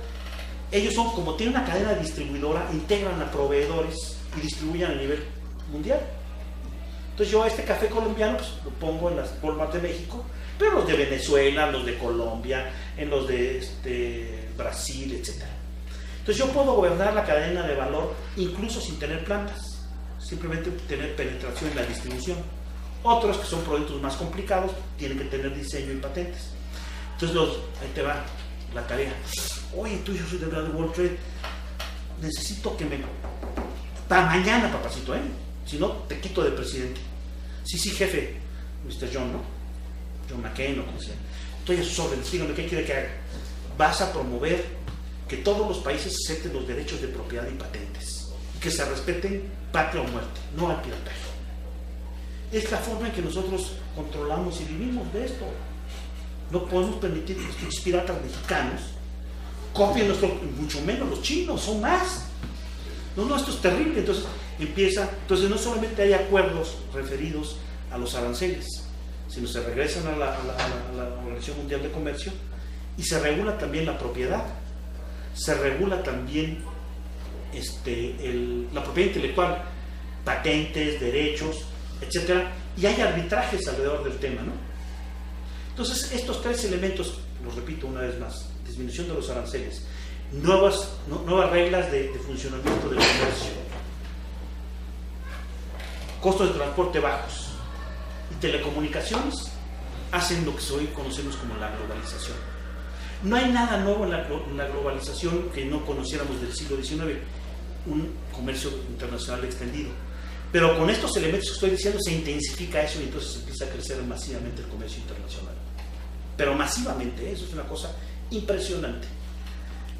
ellos son, como tienen una cadena distribuidora, integran a proveedores y distribuyen a nivel mundial. Entonces yo este café colombiano pues, lo pongo en las Walmart de México, pero los de Venezuela, los de Colombia, en los de Brasil, etc. Entonces Entonces yo puedo gobernar la cadena de valor incluso sin tener plantas, simplemente tener penetración en la distribución. Otros que son productos más complicados tienen que tener diseño y patentes. Entonces ahí te va la tarea. Oye, tú, yo soy de World Trade, necesito que me... Para mañana, papacito, si no, te quito de presidente. Sí, jefe, Mr. John, ¿no? John McCain o como sea. Estoy a sus órdenes, dígame qué quiere que haga. Vas a promover que todos los países acepten los derechos de propiedad y patentes, y que se respeten patria o muerte, no al pirataje. Es la forma en que nosotros controlamos y vivimos de esto. No podemos permitir que estos piratas mexicanos copien nuestro, mucho menos los chinos, son más. No, esto es terrible. Entonces no solamente hay acuerdos referidos a los aranceles, sino se regresan a la Organización Mundial de Comercio y se regula también la propiedad, se regula también la propiedad intelectual, patentes, derechos, etcétera, y hay arbitrajes alrededor del tema, ¿no? Entonces, estos tres elementos, los repito una vez más: disminución de los aranceles, nuevas reglas de funcionamiento del comercio, costos de transporte bajos y telecomunicaciones, hacen lo que hoy conocemos como la globalización. No hay nada nuevo en la globalización que no conociéramos del siglo XIX, un comercio internacional extendido. Pero con estos elementos que estoy diciendo se intensifica eso y entonces empieza a crecer masivamente el comercio internacional. Pero masivamente, eso es una cosa impresionante.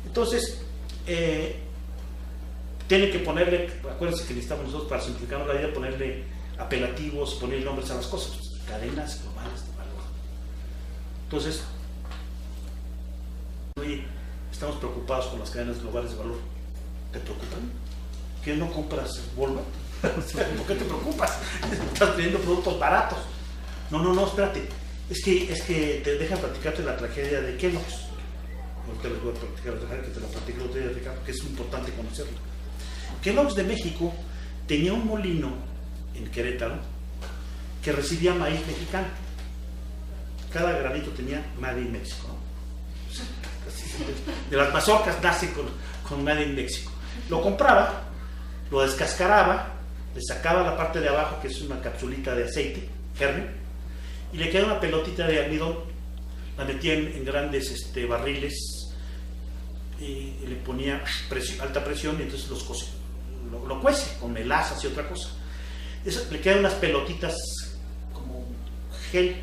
Entonces, tiene que ponerle, acuérdense que necesitamos nosotros para simplificarnos la vida, ponerle apelativos, poner nombres a las cosas, cadenas globales de valor. Entonces, oye, estamos preocupados con las cadenas globales de valor. ¿Te preocupan? ¿Que no compras Walmart? ¿Por qué te preocupas? Estás teniendo productos baratos. No, espérate. Es que te dejan platicarte la tragedia de Kellogg's. Ahorita les voy a platicar la tragedia que te la platiqué el otro día, Ricardo, porque es importante conocerlo. Kellogg's de México tenía un molino en Querétaro que recibía maíz mexicano. Cada granito tenía Made in México, ¿no? De las mazorcas nace con Made in México. Lo compraba, lo descascaraba, le sacaba la parte de abajo, que es una capsulita de aceite, germen, y le queda una pelotita de almidón. La metía en grandes barriles y le ponía alta presión y entonces lo cuece con melazas y otra cosa. Eso, le quedan unas pelotitas como gel,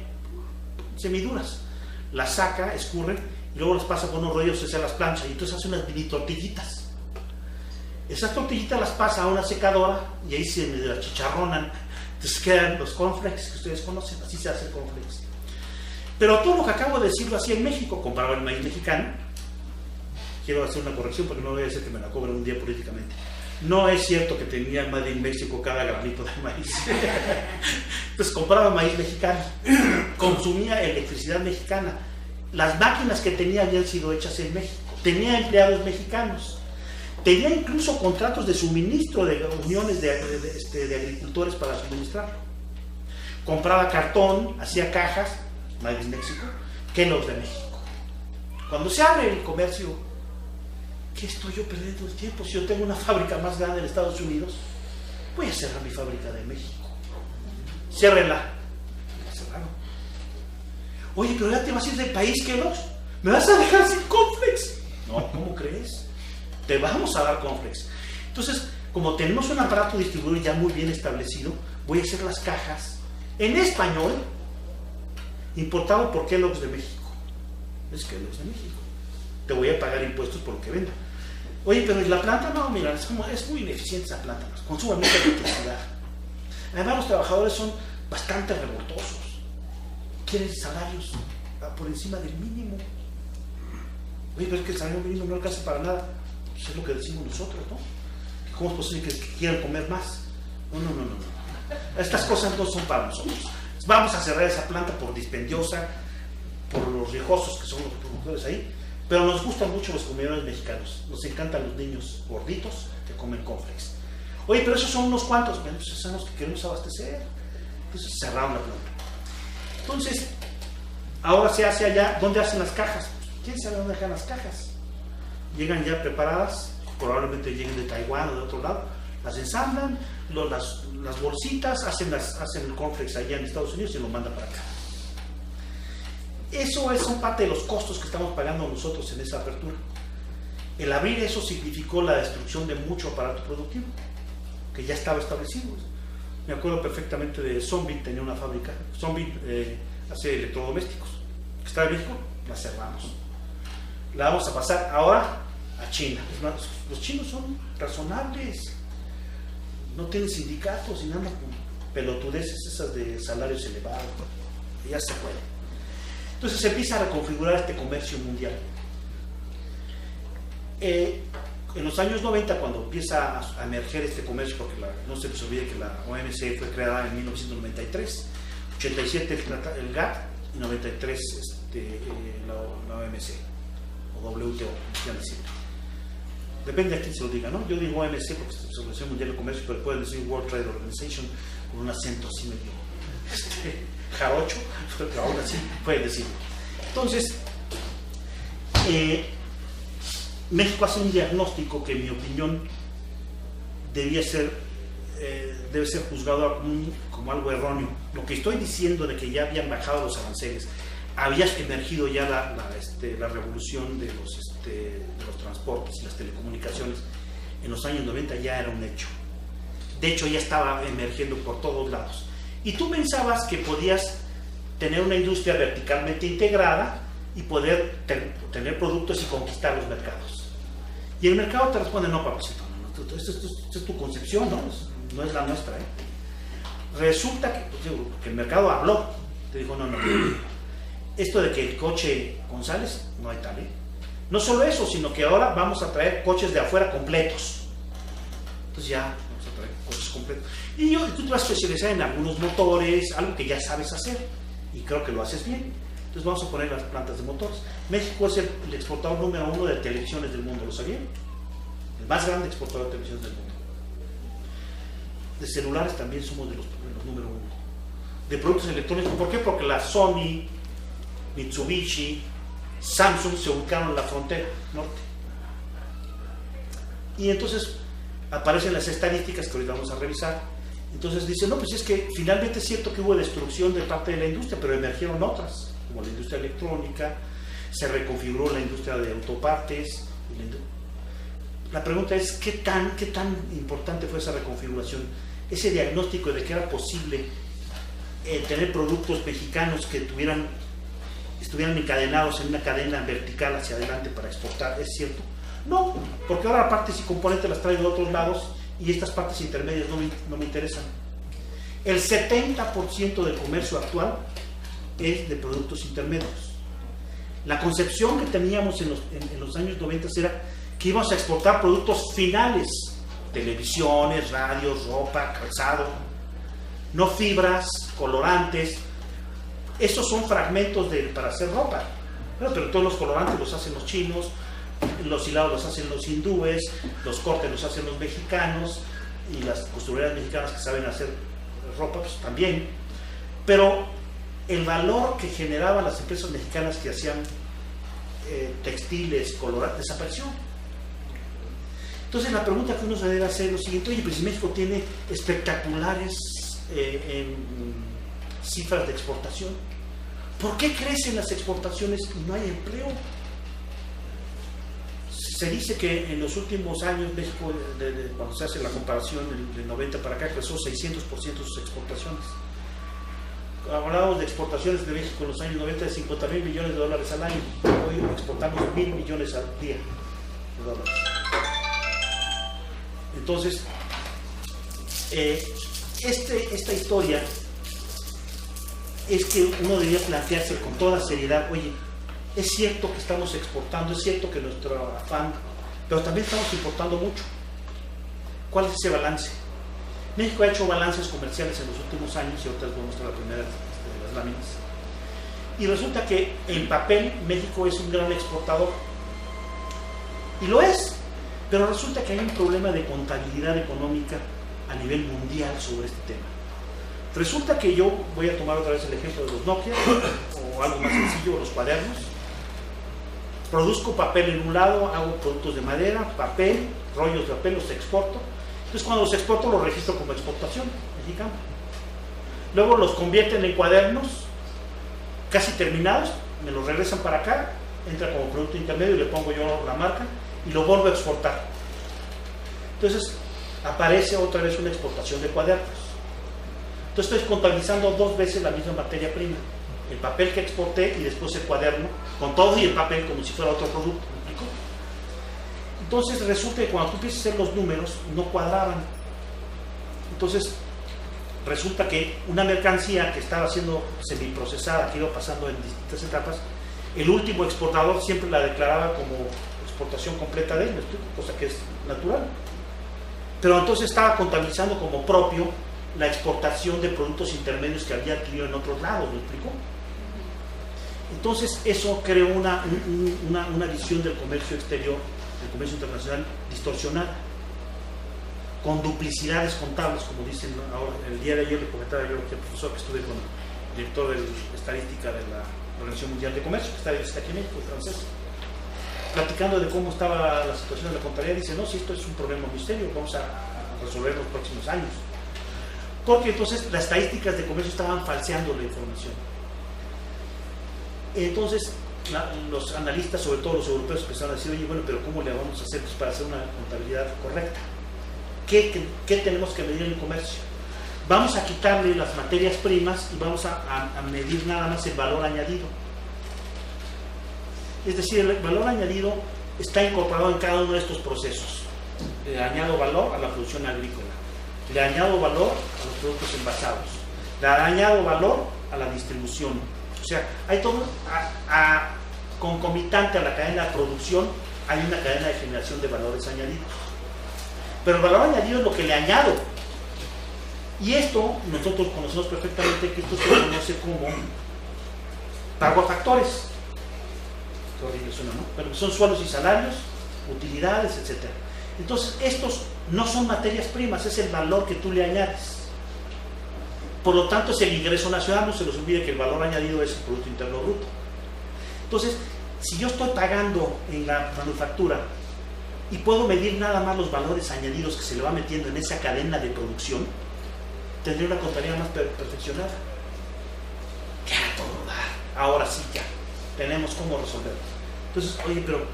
semiduras. Las saca, escurre y luego las pasa por unos rollos hacia las planchas y entonces hace unas mini tortillitas. Esas tortillitas las pasa a una secadora y ahí se medio achicharronan. Entonces quedan los cornflakes que ustedes conocen, así se hace cornflakes. Pero todo lo que acabo de decir lo hacía en México, compraba el maíz mexicano. Quiero hacer una corrección porque no voy a decir que me la cobren un día políticamente. No es cierto que tenía Made in México cada granito de maíz. Entonces compraba maíz mexicano, consumía electricidad mexicana. Las máquinas que tenía habían sido hechas en México, tenía empleados mexicanos. Tenía incluso contratos de suministro de uniones de agricultores para suministrarlo. Compraba cartón, hacía cajas, Made in México, Kellogg's de México. Cuando se abre el comercio, ¿qué estoy yo perdiendo el tiempo? Si yo tengo una fábrica más grande en Estados Unidos, voy a cerrar mi fábrica de México. Ciérrenla. Cerraron. Oye, pero ya te vas a ir del país, Kellogg's. ¿Me vas a dejar sin cornflakes? No, ¿cómo crees? Te vamos a dar cornflakes. Entonces, como tenemos un aparato distribuidor ya muy bien establecido, voy a hacer las cajas en español, importado por Kellogg's de México. Es Kellogg's de México. Te voy a pagar impuestos por lo que venda. Oye, pero ¿y la planta? No, mira, es muy ineficiente esa planta, consume mucha electricidad. Además, los trabajadores son bastante revoltosos. Quieren salarios por encima del mínimo. Oye, pero es que el salario mínimo no alcanza para nada. Pues es lo que decimos nosotros, ¿no? ¿Cómo es posible que quieran comer más? No. Estas cosas no son para nosotros. Vamos a cerrar esa planta por dispendiosa, por los rijosos que son los productores ahí, pero nos gustan mucho los comedores mexicanos. Nos encantan los niños gorditos que comen cornflakes. Oye, pero esos son unos cuantos. Bueno, pues son los que queremos abastecer. Entonces cerraron la planta. Entonces, ahora se hace allá. ¿Dónde hacen las cajas? ¿Quién sabe dónde dejan las cajas? Llegan ya preparadas, probablemente lleguen de Taiwán o de otro lado, las ensamblan, las bolsitas, hacen el cornflakes allá en Estados Unidos y lo mandan para acá. Eso son parte de los costos que estamos pagando nosotros en esa apertura. El abrir eso significó la destrucción de mucho aparato productivo que ya estaba establecido. Me acuerdo perfectamente de Zombie, tenía una fábrica. Zombie hace electrodomésticos, que está en México, la cerramos. La vamos a pasar ahora a China. Los chinos son razonables, no tienen sindicatos y nada con pelotudeces esas de salarios elevados. Ya se puede. Entonces se empieza a reconfigurar este comercio mundial. En los años 90, cuando empieza a emerger este comercio, porque no se les olvide que la OMC fue creada en 1993, 87 el GATT y 93 la OMC o WTO, ya decir. Depende de quién se lo diga, ¿no? Yo digo OMC porque es la Organización Mundial de Comercio, pero pueden decir World Trade Organization con un acento así medio jarocho, pero aún así pueden decirlo. Entonces, México hace un diagnóstico que en mi opinión debe ser juzgado como algo erróneo. Lo que estoy diciendo de que ya habían bajado los aranceles, había emergido ya la revolución de los transportes y las telecomunicaciones en los años 90 ya era un hecho. De hecho ya estaba emergiendo por todos lados. Y tú pensabas que podías tener una industria verticalmente integrada y poder tener productos y conquistar los mercados. Y el mercado te responde, no, papacito, no, esta es tu concepción, no es la nuestra. Resulta que el mercado habló, te dijo, no, esto de que el coche González, no hay tal. No solo eso, sino que ahora vamos a traer coches de afuera completos. Entonces ya vamos a traer coches completos. Y tú te vas a especializar en algunos motores, algo que ya sabes hacer, y creo que lo haces bien. Entonces vamos a poner las plantas de motores. México es el exportador número 1 de televisiones del mundo, ¿lo sabían? El más grande exportador de televisiones del mundo. De celulares también somos de los número 1. De productos electrónicos, ¿por qué? Porque la Sony, Mitsubishi, Samsung se ubicaron en la frontera norte. Y entonces aparecen las estadísticas que ahorita vamos a revisar. Entonces dicen, no, pues es que finalmente es cierto que hubo destrucción de parte de la industria, pero emergieron otras, como la industria electrónica, se reconfiguró la industria de autopartes. La pregunta es, ¿qué tan importante fue esa reconfiguración? Ese diagnóstico de que era posible tener productos mexicanos que estuvieran encadenados en una cadena vertical hacia adelante para exportar, ¿es cierto? No, porque ahora partes y componentes las traigo de otros lados y estas partes intermedias no me interesan. El 70% del comercio actual es de productos intermedios. La concepción que teníamos en los años 90 era que íbamos a exportar productos finales, televisiones, radios, ropa, calzado, no fibras, colorantes. Esos son fragmentos para hacer ropa, pero todos los colorantes los hacen los chinos, los hilados los hacen los hindúes, los cortes los hacen los mexicanos y las costureras mexicanas que saben hacer ropa pues también. Pero el valor que generaban las empresas mexicanas que hacían textiles, colorantes, desapareció. Entonces la pregunta que uno se debe hacer es lo siguiente: oye, pues México tiene espectaculares cifras de exportación. ¿Por qué crecen las exportaciones y no hay empleo? Se dice que en los últimos años México, cuando se hace la comparación del 90 para acá, creció 600% sus exportaciones. Hablamos de exportaciones de México en los años 90 de 50,000 millones de dólares al año. Hoy exportamos 1,000 millones al día de dólares. Entonces, esta historia es que uno debería plantearse con toda seriedad, oye, es cierto que estamos exportando, es cierto que nuestro afán, pero también estamos importando mucho. ¿Cuál es ese balance? México ha hecho balances comerciales en los últimos años, y ahorita les voy a mostrar la primera de las láminas. Y resulta que en papel México es un gran exportador. Y lo es, pero resulta que hay un problema de contabilidad económica a nivel mundial sobre este tema. Resulta que yo voy a tomar otra vez el ejemplo de los Nokia, o algo más sencillo, los cuadernos. produzco papel en un lado, hago productos de madera, papel, rollos de papel, los exporto. Entonces cuando los exporto los registro como exportación mexicana. Luego los convierten en cuadernos casi terminados, me los regresan para acá, entra como producto intermedio y le pongo yo la marca y lo vuelvo a exportar. Entonces aparece otra vez una exportación de cuadernos. Entonces estoy contabilizando 2 veces la misma materia prima, el papel que exporté y después el cuaderno, con todo y el papel como si fuera otro producto. ¿Me explico? Entonces resulta que cuando tú empiezas a hacer los números no cuadraban. Entonces resulta que una mercancía que estaba siendo semiprocesada, que iba pasando en distintas etapas, el último exportador siempre la declaraba como exportación completa de él, ¿me explico? Cosa que es natural. Pero entonces estaba contabilizando como propio la exportación de productos intermedios que había adquirido en otros lados, ¿me explico? Entonces eso creó una visión del comercio exterior, del comercio internacional distorsionada, con duplicidades contables, como dicen ahora. El día de ayer le comentaba yo al profesor que estuve con el director de estadística de la Organización Mundial de Comercio, que está aquí en México, francés, platicando de cómo estaba la situación de la contabilidad. Dice, no, si esto es un problema muy serio, vamos a resolver en los próximos años. Porque entonces las estadísticas de comercio estaban falseando la información. Entonces los analistas, sobre todo los europeos, empezaron a decir, oye, bueno, pero ¿cómo le vamos a hacer para hacer una contabilidad correcta? ¿Qué tenemos que medir en el comercio? Vamos a quitarle las materias primas y vamos a medir nada más el valor añadido. Es decir, el valor añadido está incorporado en cada uno de estos procesos. Le añado valor a la producción agrícola, le añado valor a los productos envasados, le añado valor a la distribución. O sea, hay todo concomitante a la cadena de producción, hay una cadena de generación de valores añadidos. Pero el valor añadido es lo que le añado. Y esto, nosotros conocemos perfectamente que esto se conoce como pago a factores. Qué horrible suena, ¿no? Pero son sueldos y salarios, utilidades, etc. Entonces, estos no son materias primas, es el valor que tú le añades. Por lo tanto, es el ingreso nacional. No se les olvide que el valor añadido es el Producto Interno Bruto. Entonces, si yo estoy pagando en la manufactura y puedo medir nada más los valores añadidos que se le va metiendo en esa cadena de producción, tendré una contabilidad más perfeccionada. Ya todo da. Ahora sí, ya tenemos cómo resolverlo. Entonces, oye, pero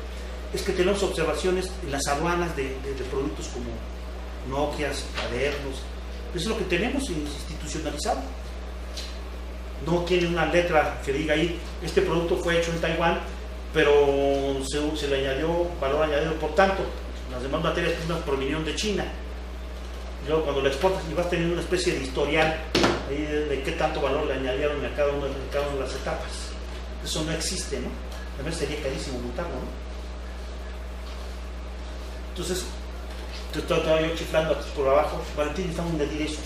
es que tenemos observaciones en las aduanas de productos como Nokias, cuadernos. Eso es lo que tenemos institucionalizado. No tiene una letra que diga ahí, este producto fue hecho en Taiwán, pero se le añadió valor añadido por tanto. Las demás materias primas provinieron de China. Y luego cuando lo exportas y vas teniendo una especie de historial ahí de qué tanto valor le añadieron a cada una de las etapas. Eso no existe, ¿no? También sería carísimo montarlo, ¿no? Entonces, estaba yo chiflando aquí por abajo, Valentín, necesitamos medir eso.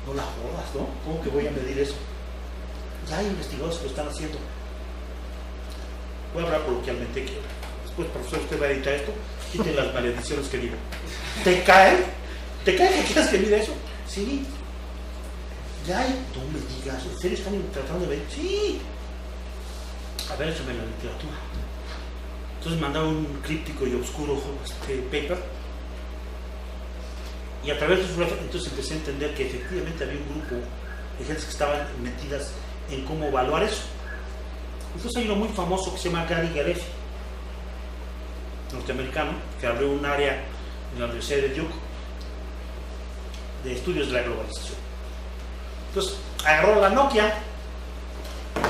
No la jodas, ¿no? ¿Cómo que voy a medir eso? Ya hay investigadores que lo están haciendo. Voy a hablar coloquialmente, que después, profesor, usted va a editar esto, quiten las malediciones que digo. ¿Te cae? ¿Te cae que quieras que mire eso? Sí. Ya hay, no me digas, ¿en serio están tratando de ver? Sí. A ver, échame la literatura. Entonces mandaron un críptico y oscuro paper, y a través de su entonces empecé a entender que efectivamente había un grupo de gente que estaban metidas en cómo evaluar eso. Entonces hay uno muy famoso que se llama Gary Galefi, norteamericano, que abrió un área en la Universidad de Duke de estudios de la globalización. Entonces agarró la Nokia,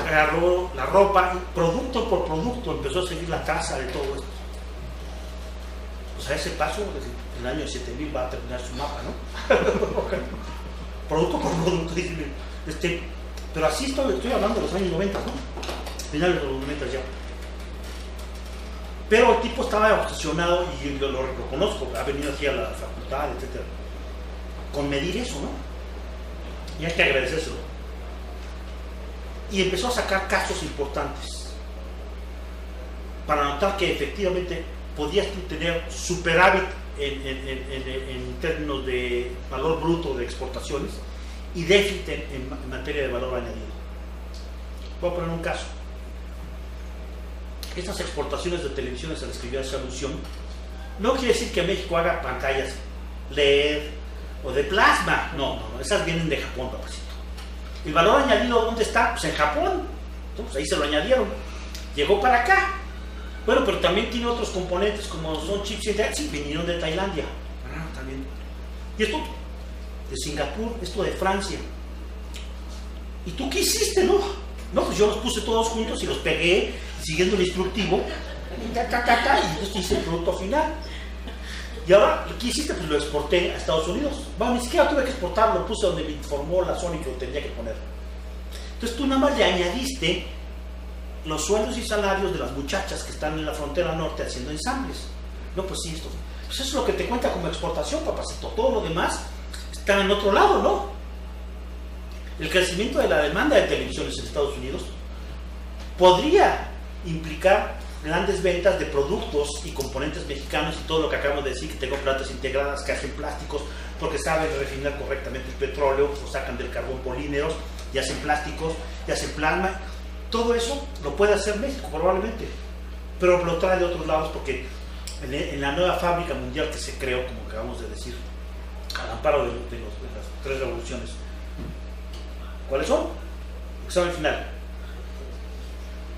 agarró la ropa y producto por producto empezó a seguir la traza de todo esto. Pues a ese paso, en el año 7000 va a terminar su mapa, ¿no? Producto por producto. Pero así estoy hablando de los años 90, ¿no? Finales de los 90 ya. Pero el tipo estaba obsesionado, y lo reconozco, ha venido aquí a la facultad, etc., con medir eso, ¿no? Y hay que agradecérselo. Y empezó a sacar casos importantes para notar que efectivamente podías tú tener superávit en términos de valor bruto de exportaciones y déficit en materia de valor añadido. Voy a poner un caso. estas exportaciones de televisiones a las que yo hacía alusión, no quiere decir que México haga pantallas LED o de plasma, no, esas vienen de Japón, papacito. El valor añadido, ¿dónde está? Pues en Japón, entonces ahí se lo añadieron, llegó para acá. Bueno, pero también tiene otros componentes como son chips, sí, vinieron de Tailandia, también. Y esto de Singapur, esto de Francia. ¿Y tú qué hiciste, no? No, pues yo los puse todos juntos y los pegué, siguiendo el instructivo, y esto hice el producto final. Y ahora, ¿qué hiciste? Pues lo exporté a Estados Unidos. Bueno, ni siquiera tuve que exportarlo, lo puse donde me informó la Sony que lo tenía que poner. Entonces tú nada más le añadiste los sueldos y salarios de las muchachas que están en la frontera norte haciendo ensambles. No, pues sí, esto. Pues eso es lo que te cuenta como exportación, papacito. Todo lo demás está en otro lado, ¿no? El crecimiento de la demanda de televisiones en Estados Unidos podría implicar grandes ventas de productos y componentes mexicanos y todo lo que acabamos de decir, que tengo plantas integradas que hacen plásticos porque saben refinar correctamente el petróleo, lo sacan del carbón polímeros y hacen plásticos y hacen plasma. Todo eso lo puede hacer México probablemente, pero lo trae de otros lados porque en la nueva fábrica mundial que se creó, como acabamos de decir, al amparo de las tres revoluciones. ¿Cuáles son? Examen final.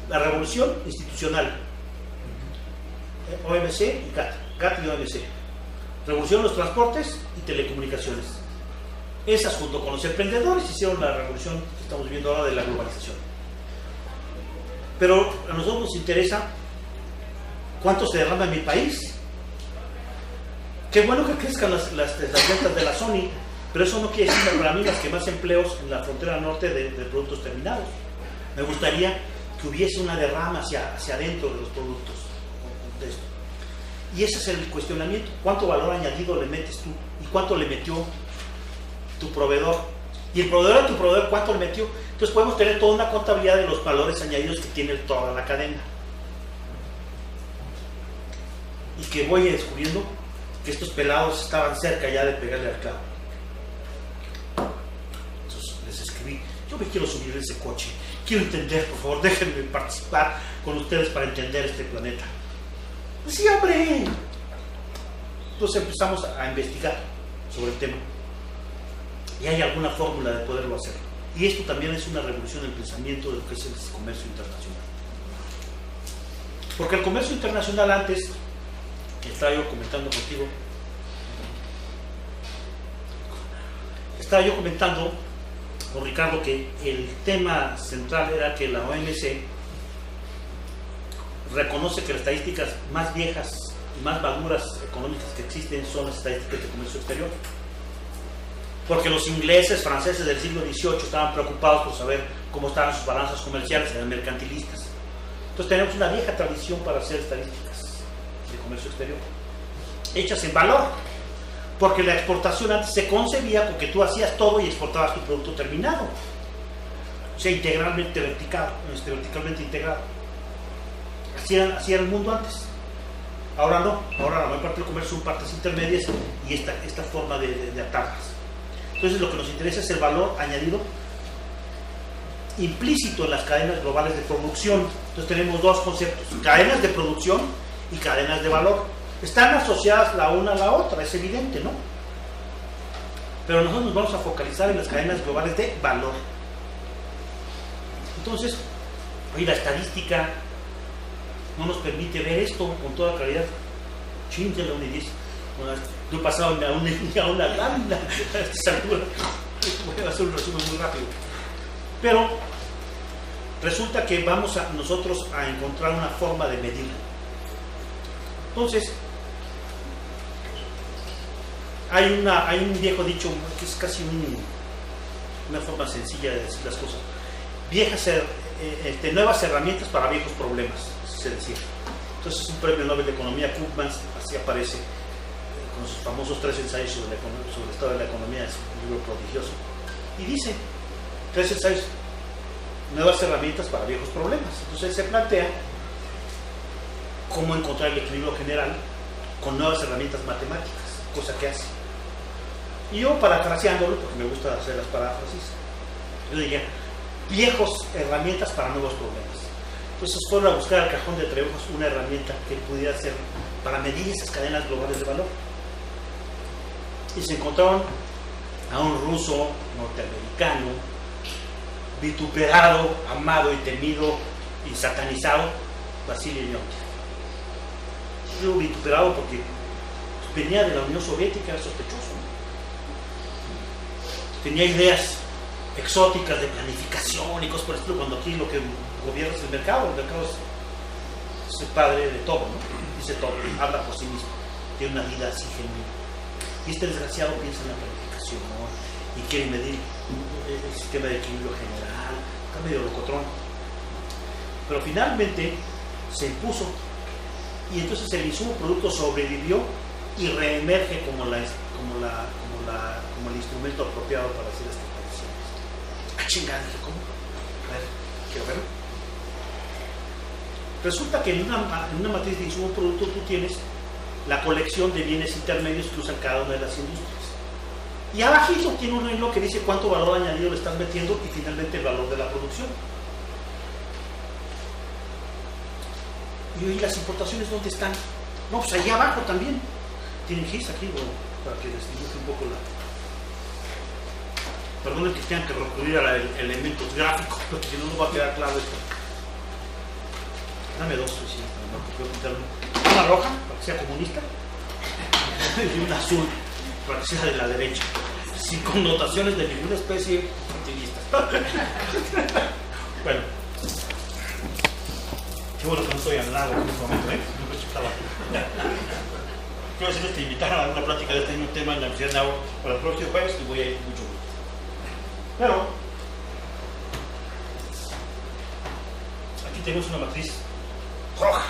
La revolución institucional. OMC y GATT y OMC. Revolución de los transportes y telecomunicaciones. Esas junto con los emprendedores hicieron la revolución que estamos viviendo ahora de la globalización. Pero a nosotros nos interesa cuánto se derrama en mi país. Qué bueno que crezcan las ventas de la Sony, pero eso no quiere decir para mí las que más empleos en la frontera norte de productos terminados. Me gustaría que hubiese una derrama hacia adentro de los productos de esto. Y ese es el cuestionamiento. ¿Cuánto valor añadido le metes tú? ¿Y cuánto le metió tu proveedor? Y el proveedor de tu proveedor, ¿cuánto le metió? Entonces podemos tener toda una contabilidad de los valores añadidos que tiene toda la cadena. Y que voy descubriendo que estos pelados estaban cerca ya de pegarle al clavo. Entonces les escribí: yo me quiero subir a ese coche, quiero entender, por favor, déjenme participar con ustedes para entender este planeta. Sí, hombre. Entonces empezamos a investigar sobre el tema y hay alguna fórmula de poderlo hacer. Y esto también es una revolución en el pensamiento de lo que es el comercio internacional. Porque el comercio internacional antes, estaba yo comentando con Ricardo que el tema central era que la OMC reconoce que las estadísticas más viejas y más maduras económicas que existen son las estadísticas de comercio exterior. Porque los ingleses, franceses del siglo XVIII estaban preocupados por saber cómo estaban sus balanzas comerciales, eran mercantilistas. Entonces tenemos una vieja tradición para hacer estadísticas de comercio exterior, hechas en valor. Porque la exportación antes se concebía porque tú hacías todo y exportabas tu producto terminado. O sea, integralmente verticalmente integrado. Así era el mundo antes. Ahora no. Ahora la mayor parte del comercio son partes intermedias y esta forma de atarlas. Entonces lo que nos interesa es el valor añadido implícito en las cadenas globales de producción. Entonces tenemos dos conceptos: cadenas de producción y cadenas de valor. Están asociadas la una a la otra, es evidente, ¿no? Pero nosotros nos vamos a focalizar en las cadenas globales de valor. Entonces, hoy la estadística no nos permite ver esto con toda claridad. Chíntela una y diez. Yo he pasado a una lámina a estas alturas. Voy a hacer un resumen muy rápido. Pero resulta que vamos nosotros a encontrar una forma de medirlo. Entonces, hay un viejo dicho que es casi una forma sencilla de decir las cosas: nuevas herramientas para viejos problemas, se decía. Entonces es un premio Nobel de Economía, Krugman, así aparece, con sus famosos 3 ensayos sobre el estado de la economía. Es un libro prodigioso y dice 3 ensayos, nuevas herramientas para viejos problemas. Entonces él se plantea cómo encontrar el equilibrio general con nuevas herramientas matemáticas, cosa que hace. Y yo, parafraseándolo, porque me gusta hacer las paráfrasis, yo diría: viejos herramientas para nuevos problemas. Pues fueron a buscar al cajón de Trabajos una herramienta que pudiera ser para medir esas cadenas globales de valor. Y se encontraron a un ruso norteamericano, vituperado, amado y temido y satanizado, Vasily Leontief. Yo vituperado porque venía de la Unión Soviética, era sospechoso, ¿no? Tenía ideas exóticas de planificación y cosas por el estilo, cuando aquí lo que gobierna es el mercado es el padre de todo, ¿no? Dice todo, habla por sí mismo, tiene una vida así genuina. Y este desgraciado piensa en la planificación, ¿no? Y quiere medir el sistema de equilibrio general, está medio locotrón. Pero finalmente se impuso, y entonces el insumo producto sobrevivió y reemerge como el instrumento apropiado para hacer estas predicciones. ¡Ah, chingada! ¿Cómo? A ver, quiero verlo. Resulta que en una matriz de insumo producto tú tienes la colección de bienes intermedios que usan cada una de las industrias. Y abajito tiene un hilo que dice cuánto valor añadido le estás metiendo y finalmente el valor de la producción. Y las importaciones, ¿dónde están? No, pues allá abajo también. Tienen GIS aquí, bueno, para que les dibuje un poco la... Perdonen que tengan que recurrir a elementos gráficos, porque si no, no va a quedar claro esto. Dame dos, sí, no te puedo pintar una roja, para que sea comunista, y una azul, para que sea de la derecha, sin connotaciones de ninguna especie utilista. Bueno, qué bueno que no estoy al lado en este momento, Quiero decirles que invitaron a una plática de este mismo tema en la Universidad de Nahua para el próximo jueves y voy a ir mucho gusto. Pero aquí tenemos una matriz roja.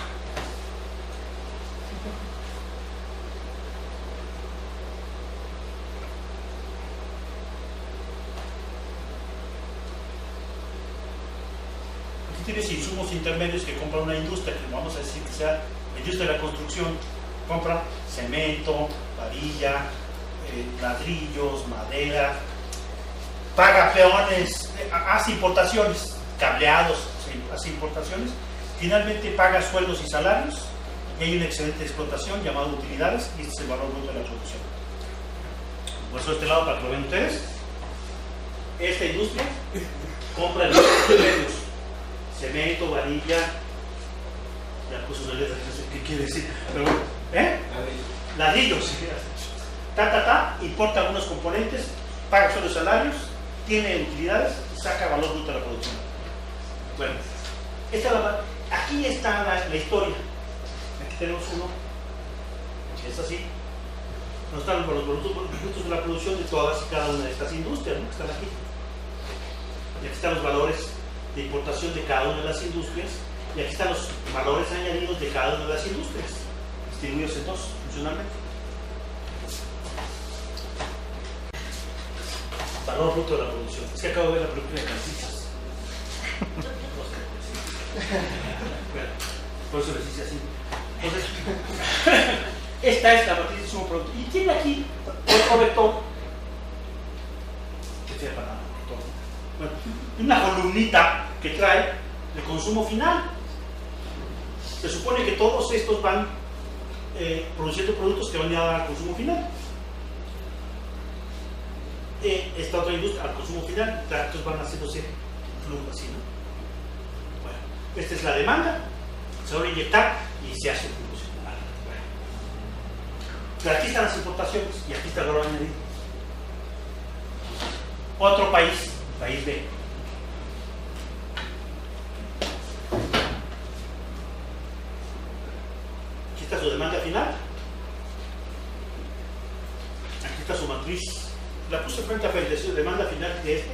Aquí tienes insumos intermedios que compra una industria, que vamos a decir que sea la industria de la construcción. Compra cemento, varilla, ladrillos, madera, paga peones, hace importaciones, cableados, hace importaciones, finalmente paga sueldos y salarios, y hay una excelente explotación llamada utilidades, y este es el valor bruto de la producción. Por eso este lado para que lo vean ustedes, esta industria compra los medios, cemento, varilla, ya puso una letra, no sé qué quiere decir, pero ladrillos, importa algunos componentes, paga sueldos y salarios, tiene utilidades y saca valor bruto de la producción. Bueno, aquí está la historia. Aquí tenemos uno, que es así. No están los productos de la producción de todas y cada una de estas industrias, ¿no? Que están aquí. Y aquí están los valores de importación de cada una de las industrias, y aquí están los valores añadidos de cada una de las industrias, distribuidos en dos, funcionalmente. Valor bruto de la producción. Es que acabo de ver la película de Cantinflas. Bueno, por eso les hice así. Entonces, esta es la matriz de insumo producto. Y tiene aquí otro vector. Que sea para todo. Bueno, una columnita que trae el consumo final. Se supone que todos estos van produciendo productos que van a dar al consumo final. Esta otra industria al consumo final, estos van haciéndose flujo así, ¿no? Bueno, esta es la demanda, se va a inyectar y se hace un flujo. Bueno. Pero aquí están las importaciones y aquí está el valor añadido. Otro país, país B. Aquí está su demanda final. Aquí está su matriz. La puse frente a frente, su demanda final de este.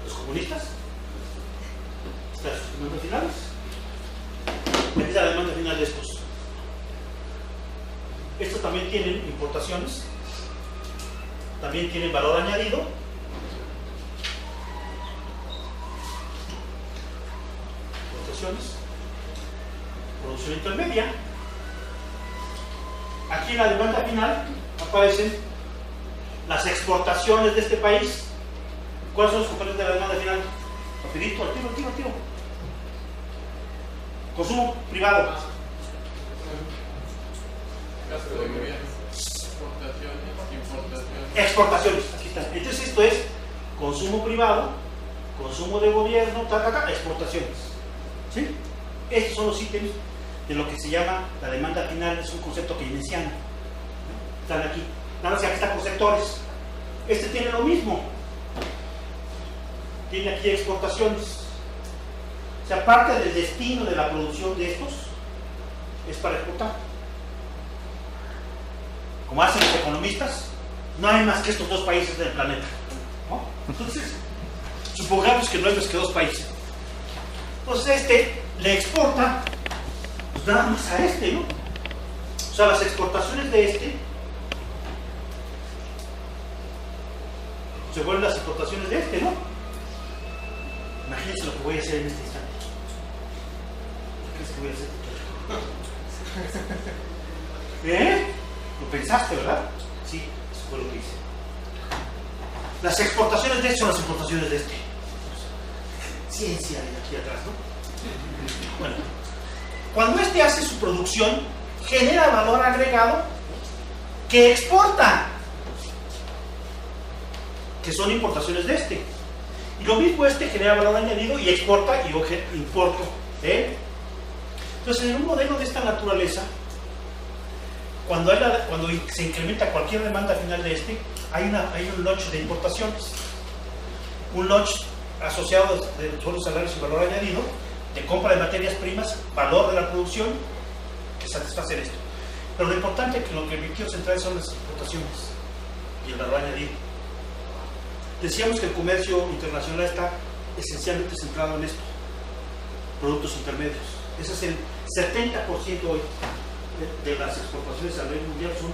Los comunistas. Estas son sus demandas finales. Esta es la demanda final de estos. Estos también tienen importaciones. También tienen valor añadido. Importaciones. Producción intermedia. Aquí en la demanda final aparecen las exportaciones de este país. ¿Cuáles son los componentes de la demanda final? Rapidito, al tiro. Consumo privado. Gasto de gobierno, exportaciones, importaciones. Exportaciones, aquí está. Entonces esto es consumo privado, consumo de gobierno, exportaciones. ¿Sí? Estos son los ítems de lo que se llama la demanda final, es un concepto keynesiano. Están aquí. Nada más que aquí están por sectores. Este tiene lo mismo. Tiene aquí exportaciones. O sea, parte del destino de la producción de estos es para exportar. Como hacen los economistas, no hay más que estos dos países del planeta, ¿no? Entonces, supongamos que no hay más que dos países. Entonces este le exporta pues nada más a este, ¿no? O sea, las exportaciones de este se vuelven las exportaciones de este, ¿no? Imagínense lo que voy a hacer en este instante. ¿Qué crees que voy a hacer? Lo pensaste, ¿verdad? Sí, eso fue lo que hice. Las exportaciones de este son las exportaciones de este. Ciencia hay aquí atrás, ¿no? Bueno, cuando este hace su producción, genera valor agregado que exporta, que son importaciones de este. Y lo mismo este genera valor añadido y exporta y yo importo. Entonces, en un modelo de esta naturaleza, cuando se incrementa cualquier demanda final de este, hay un notch de importaciones, un notch asociado de sueldos, salarios y valor añadido, de compra de materias primas, valor de la producción, que satisface esto. Pero lo importante que lo que me quiero centrar son las exportaciones y el valor añadido. Decíamos que el comercio internacional está esencialmente centrado en esto, productos intermedios. Ese es el 70% hoy de las exportaciones a nivel mundial son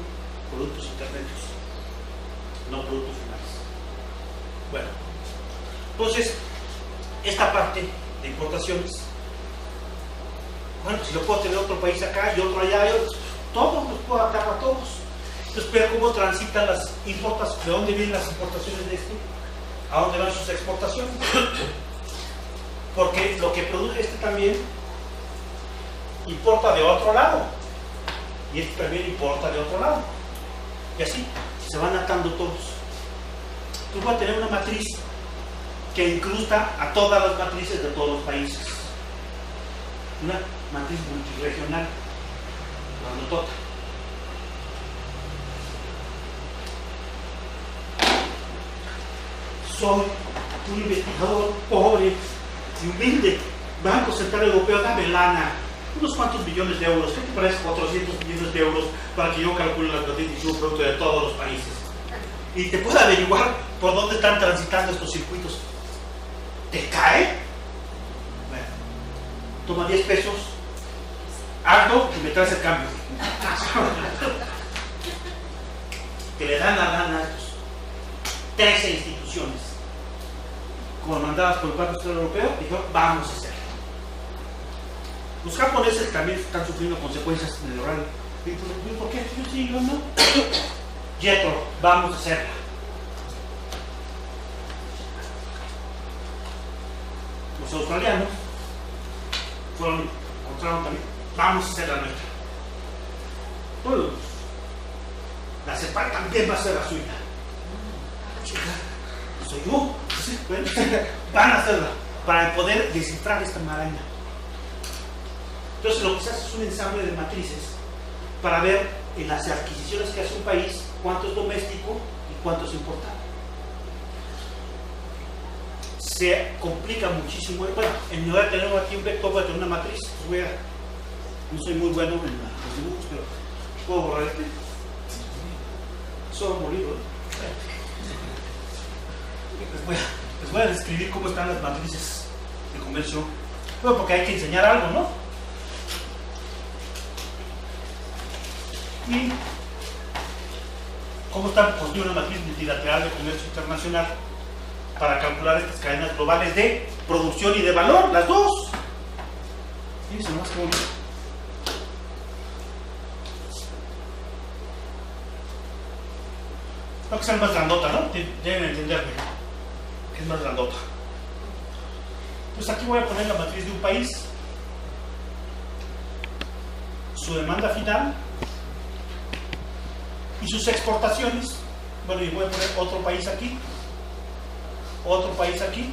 productos intermedios, no productos finales. Bueno, entonces, esta parte de importaciones, bueno, si lo puedo tener otro país acá y otro allá, todos los puedo adaptar a todos. Entonces, pero cómo transitan las importaciones, de dónde vienen las importaciones de este, a dónde van sus exportaciones. Porque lo que produce este también importa de otro lado. Y este también importa de otro lado. Y así se van atando todos. Tú vas a tener una matriz que incrusta a todas las matrices de todos los países. Una matriz multiregional, grandotota. Soy un investigador pobre y humilde. Banco Central Europeo, dame lana. Unos cuantos millones de euros. ¿Qué te parece 400 millones de euros para que yo calcule la cantidad de producto de todos los países? Y te pueda averiguar por dónde están transitando estos circuitos. ¿Te cae? Bueno, toma 10 pesos, hazlo y me traes el cambio. Que le dan la lana a estos 13 instituciones comandadas por el Banco Central Europeo, dijeron, vamos a hacerlo. Los japoneses también están sufriendo consecuencias en el horario. ¿Por qué? Yo sí, yo no. Jetro, vamos a hacerla. Los australianos encontraron también, vamos a hacer la nuestra. Todos. La CEPAL también va a ser la suya. Chica, soy yo. Sí, bueno, van a hacerla para poder descifrar esta maraña. Entonces lo que se hace es un ensamble de matrices para ver en las adquisiciones que hace un país cuánto es doméstico y cuánto es importado. Se complica muchísimo. Bueno, en lugar de tener aquí un vector, voy a tener una matriz. No soy muy bueno en los dibujos, pero puedo borrar este. Solo molido. Les voy a describir cómo están las matrices de comercio. Bueno, porque hay que enseñar algo, ¿no? Y cómo está construida una matriz multilateral de comercio internacional para calcular estas cadenas globales de producción y de valor, las dos. Fíjense más que bonito. Creo que es más grandota, ¿no? Deben entenderme que es más grandota. Entonces aquí voy a poner la matriz de un país, su demanda final y sus exportaciones. Bueno, y voy a poner otro país aquí, otro país aquí.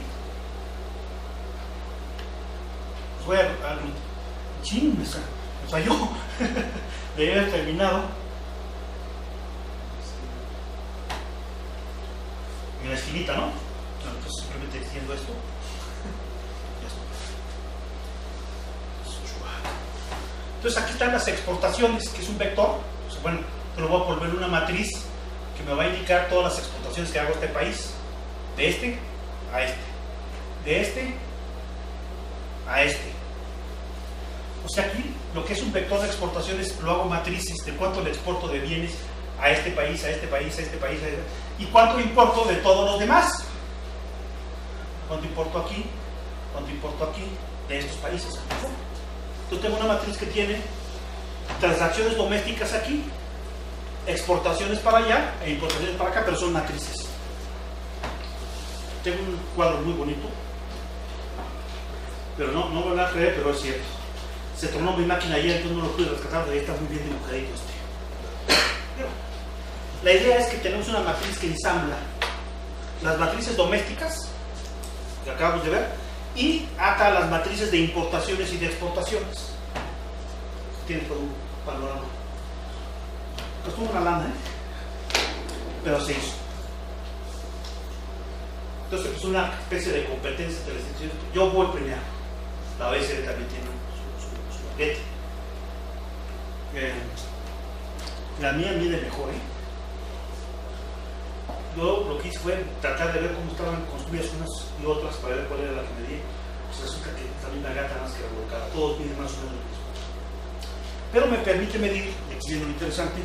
Pues voy a chin, me falló. Debe haber terminado en la esquinita, ¿no? Entonces simplemente extiendo esto. Ya está. Entonces aquí están las exportaciones, que es un vector. O sea, bueno, te lo voy a volver una matriz que me va a indicar todas las exportaciones que hago a este país, de este a este, de este a este. O sea, aquí lo que es un vector de exportaciones lo hago matrices de cuánto le exporto de bienes a este país, a este país, a este país, a este, y cuánto importo de todos los demás. Cuánto importo aquí, cuánto importo aquí, de estos países. Entonces tengo una matriz que tiene transacciones domésticas aquí, exportaciones para allá e importaciones para acá, pero son matrices. Tengo un cuadro muy bonito, pero no me van a creer, pero es cierto. Se tronó mi máquina ayer, entonces no lo pude rescatar, pero ahí está muy bien dibujadito este. La idea es que tenemos una matriz que ensambla las matrices domésticas que acabamos de ver y ata las matrices de importaciones y de exportaciones. Tiene todo un panorama. Costó una lana, pero se hizo. Entonces es una especie de competencia de las instituciones. Yo voy primero. La OSR también tiene su paquete. La mía mide mejor, Yo lo que hice fue tratar de ver cómo estaban construidas unas y otras para ver cuál era la que medía. Pues resulta que también la gata más que revolcada. Todos miden más o menos lo mismo. Pero me permite medir, y aquí viene lo interesante,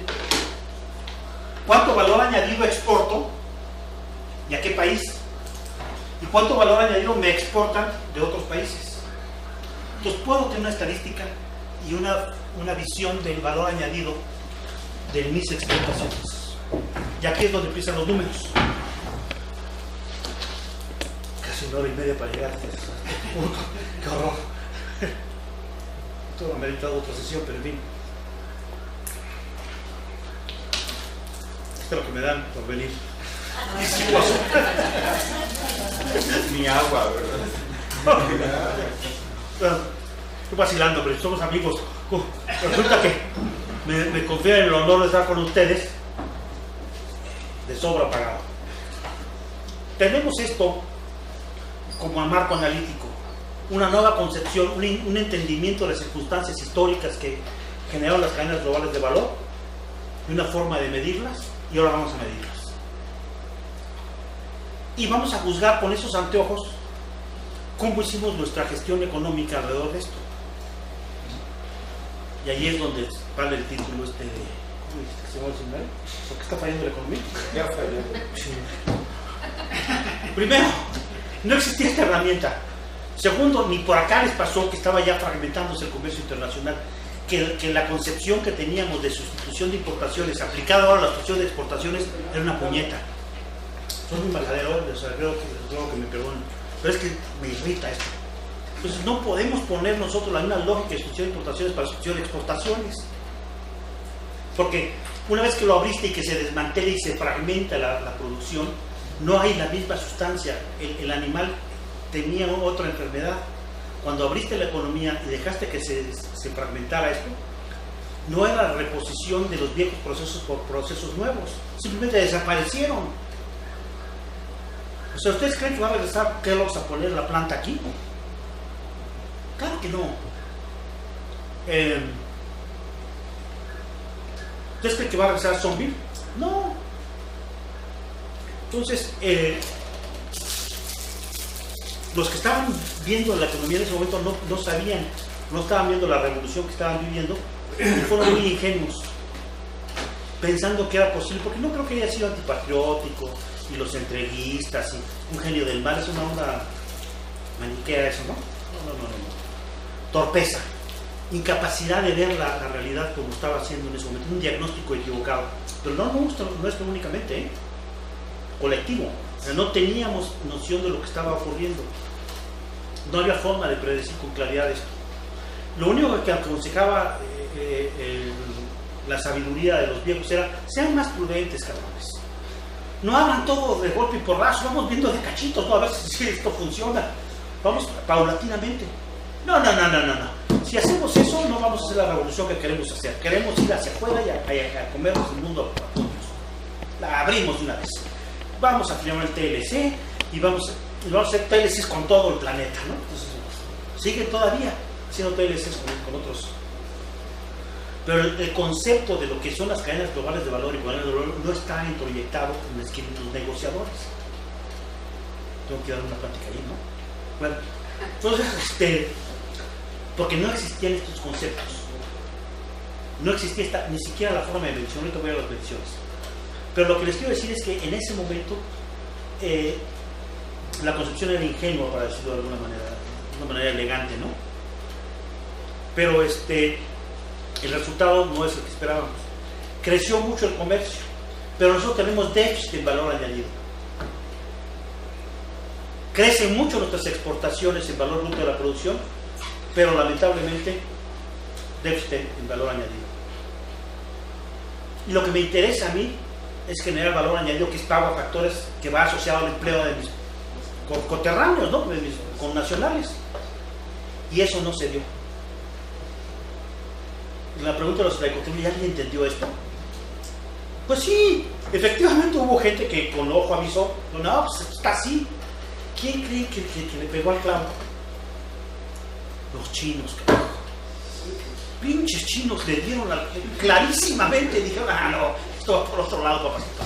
cuánto valor añadido exporto y a qué país, y cuánto valor añadido me exportan de otros países. Entonces puedo tener una estadística y una visión del valor añadido de mis exportaciones. Y aquí es donde empiezan los números. Casi 1 hora y media para llegar a este punto. ¡Qué horror! Todo lo meditado otra sesión, pero en fin. Esto es lo que me dan por venir. Ni agua, ¿verdad? Estoy vacilando, pero somos amigos. Resulta que me confían en el honor de estar con ustedes de sobra pagado. Tenemos esto como marco analítico, una nueva concepción, un entendimiento de las circunstancias históricas que generaron las cadenas globales de valor y una forma de medirlas, y ahora vamos a medirlas. Y vamos a juzgar con esos anteojos cómo hicimos nuestra gestión económica alrededor de esto. Y ahí es donde vale el título este de... ¿Cómo dijiste que se llama el seminario? ¿Por qué está fallando la economía? Ya falló. Sí. Primero, no existía esta herramienta. Segundo, ni por acá les pasó que estaba ya fragmentándose el comercio internacional, que la concepción que teníamos de sustitución de importaciones aplicada ahora a la sustitución de exportaciones era una puñeta. Soy muy majadero, o sea, creo que me perdonen, pero es que me irrita esto. Entonces no podemos poner nosotros la misma lógica de sustitución de importaciones para sustitución de exportaciones, porque una vez que lo abriste y que se desmantela y se fragmenta la producción, no hay la misma sustancia. El animal tenía otra enfermedad. Cuando abriste la economía y dejaste que se fragmentara esto, no era la reposición de los viejos procesos por procesos nuevos, simplemente desaparecieron. O sea, ¿ustedes creen que va a regresar Kellogg's a poner la planta aquí? Claro que no. ¿Ustedes creen que va a regresar Zombie? No. Entonces, los que estaban viendo la economía en ese momento no sabían, no estaban viendo la revolución que estaban viviendo, y fueron muy ingenuos, pensando que era posible, porque no creo que haya sido antipatriótico, y los entreguistas, y un genio del mal. Es una onda maniquea eso, ¿no? No. Torpeza, incapacidad de ver la realidad como estaba haciendo en ese momento, un diagnóstico equivocado. Pero no nuestro únicamente, colectivo. O sea, no teníamos noción de lo que estaba ocurriendo. no había forma de predecir con claridad esto. Lo único que aconsejaba la sabiduría de los viejos era: sean más prudentes, cabrones. No hagan todo de golpe y porrazo, vamos viendo de cachitos, ¿no? A ver si esto funciona. Vamos paulatinamente. No. Si hacemos eso, no vamos a hacer la revolución que queremos hacer. Queremos ir hacia afuera y a comernos el mundo a puntos. La abrimos de una vez. Vamos a firmar el TLC y vamos a hacer TLCs con todo el planeta, ¿no? Entonces, siguen todavía haciendo TLCs con otros. Pero el concepto de lo que son las cadenas globales de valor y cadenas de valor no está introyectado en los negociadores. Tengo que dar una plática ahí, ¿no? Bueno, entonces, porque no existían estos conceptos. No existía ni siquiera la forma de medición. Ahorita voy a las mediciones. Pero lo que les quiero decir es que en ese momento la concepción era ingenua, para decirlo de alguna manera, de una manera elegante, ¿no? Pero el resultado no es el que esperábamos. Creció mucho el comercio, pero nosotros tenemos déficit en valor añadido. Crecen mucho nuestras exportaciones en valor bruto de la producción, pero lamentablemente déficit en valor añadido. Y lo que me interesa a mí es generar valor añadido, que es pago a factores que va asociado al empleo de mis coterráneos, ¿no? De mis connacionales. Y eso no se dio. La pregunta de los economistas: ¿alguien entendió esto? Pues sí, efectivamente hubo gente que con ojo avisó: no, pues está así. ¿Quién cree que le pegó al clavo? Los chinos, carajo. Pinches chinos le dieron clarísimamente, dijeron: no, esto va por otro lado, papacito.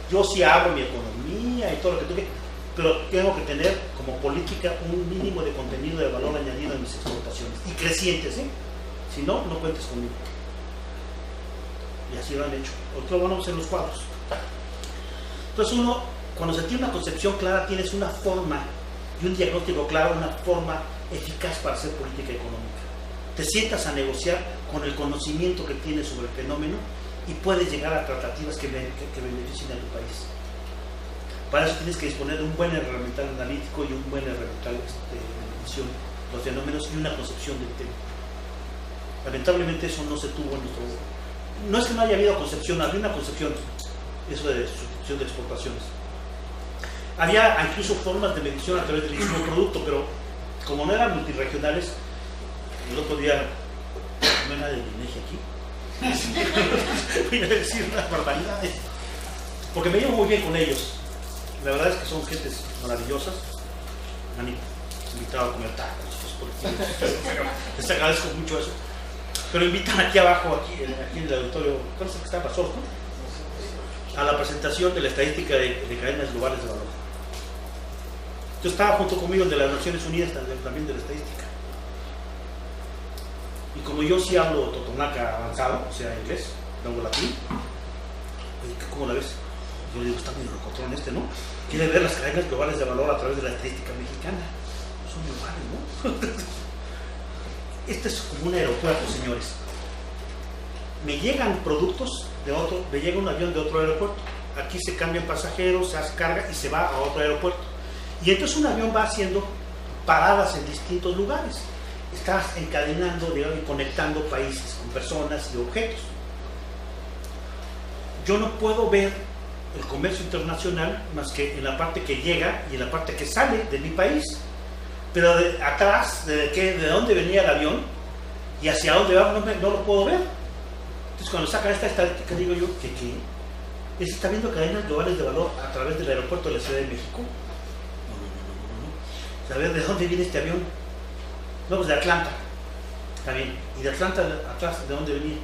Yo sí abro mi economía y todo lo que tú quieras, pero tengo que tener como política un mínimo de contenido de valor añadido en mis exportaciones, y crecientes, ¿eh? Si no, no cuentes conmigo. Y así lo han hecho. Otro vamos a hacer los cuadros. Entonces uno, cuando se tiene una concepción clara, tienes una forma y un diagnóstico claro, una forma eficaz para hacer política económica. Te sientas a negociar con el conocimiento que tienes sobre el fenómeno y puedes llegar a tratativas que beneficien a tu país. Para eso tienes que disponer de un buen herramental analítico y un buen herramental de medición de los fenómenos y una concepción del tema. Lamentablemente eso no se tuvo en nuestro... No es que no haya habido concepción, había una concepción, eso de sustitución de exportaciones. Había incluso formas de medición a través del mismo producto, pero como no eran multirregionales, el otro día no hay nadie de INEGI aquí. Voy a decir unas barbaridades, porque me llevo muy bien con ellos. La verdad es que son gentes maravillosas. Me han invitado a comer tacos, les agradezco mucho eso. Pero invitan aquí abajo, aquí en el auditorio, ¿cuál es el que está en Pasos, no? A la presentación de la estadística de cadenas globales de valor. Yo estaba junto conmigo el de las Naciones Unidas, también de la estadística. Y como yo sí hablo totonaca avanzado, o sea, inglés, luego latín, ¿cómo la ves? Yo le digo: está muy rocotrón ¿no? Quiere ver las cadenas globales de valor a través de la estadística mexicana. Son iguales, ¿no? Este es como un aeropuerto, señores. Me llegan productos de otro, me llega un avión de otro aeropuerto. Aquí se cambian pasajeros, se hace carga y se va a otro aeropuerto. Y entonces un avión va haciendo paradas en distintos lugares. Está encadenando, digamos, y conectando países con personas y objetos. Yo no puedo ver el comercio internacional más que en la parte que llega y en la parte que sale de mi país. Pero atrás, de dónde venía el avión y hacia dónde va, no lo puedo ver. Entonces, cuando sacan esta estadística, digo yo: ¿qué? ¿Se está viendo cadenas globales de valor a través del aeropuerto de la Ciudad de México? No. ¿Saber de dónde viene este avión? No, pues de Atlanta. Está bien. ¿Y de Atlanta atrás, de dónde venía?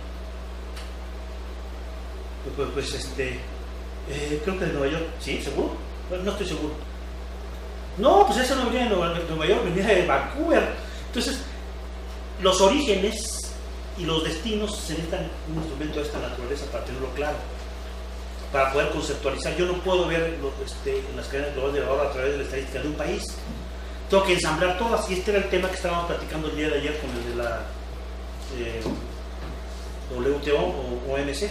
Creo que de Nueva York. ¿Sí? ¿Seguro? No estoy seguro. No, pues esa no venía de Nueva York, venía de Vancouver. Entonces, los orígenes y los destinos se necesitan un instrumento de esta naturaleza para tenerlo claro, para poder conceptualizar. Yo no puedo ver las cadenas globales de valor a través de la estadística de un país. Tengo que ensamblar todas, y este era el tema que estábamos platicando el día de ayer con el de la WTO o OMC.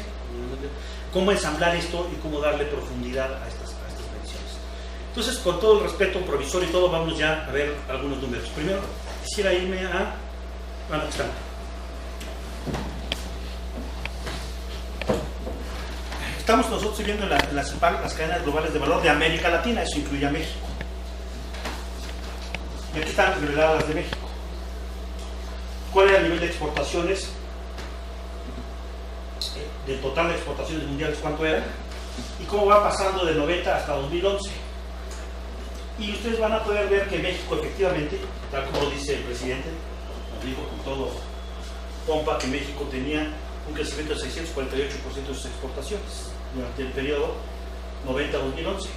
Cómo ensamblar esto y cómo darle profundidad a estas mediciones. Entonces, con todo el respeto provisorio y todo, vamos ya a ver algunos números. Primero, quisiera irme a... Bueno, aquí están. Estamos nosotros viendo las cadenas globales de valor de América Latina, eso incluye a México. Y aquí están reveladas las de México. ¿Cuál era el nivel de exportaciones? Del total de exportaciones mundiales, ¿cuánto era? Y cómo va pasando de 90 hasta 2011. Y ustedes van a poder ver que México, efectivamente, tal como lo dice el presidente, nos dijo con todo pompa que México tenía un crecimiento de 648% de sus exportaciones durante el periodo 90-2011.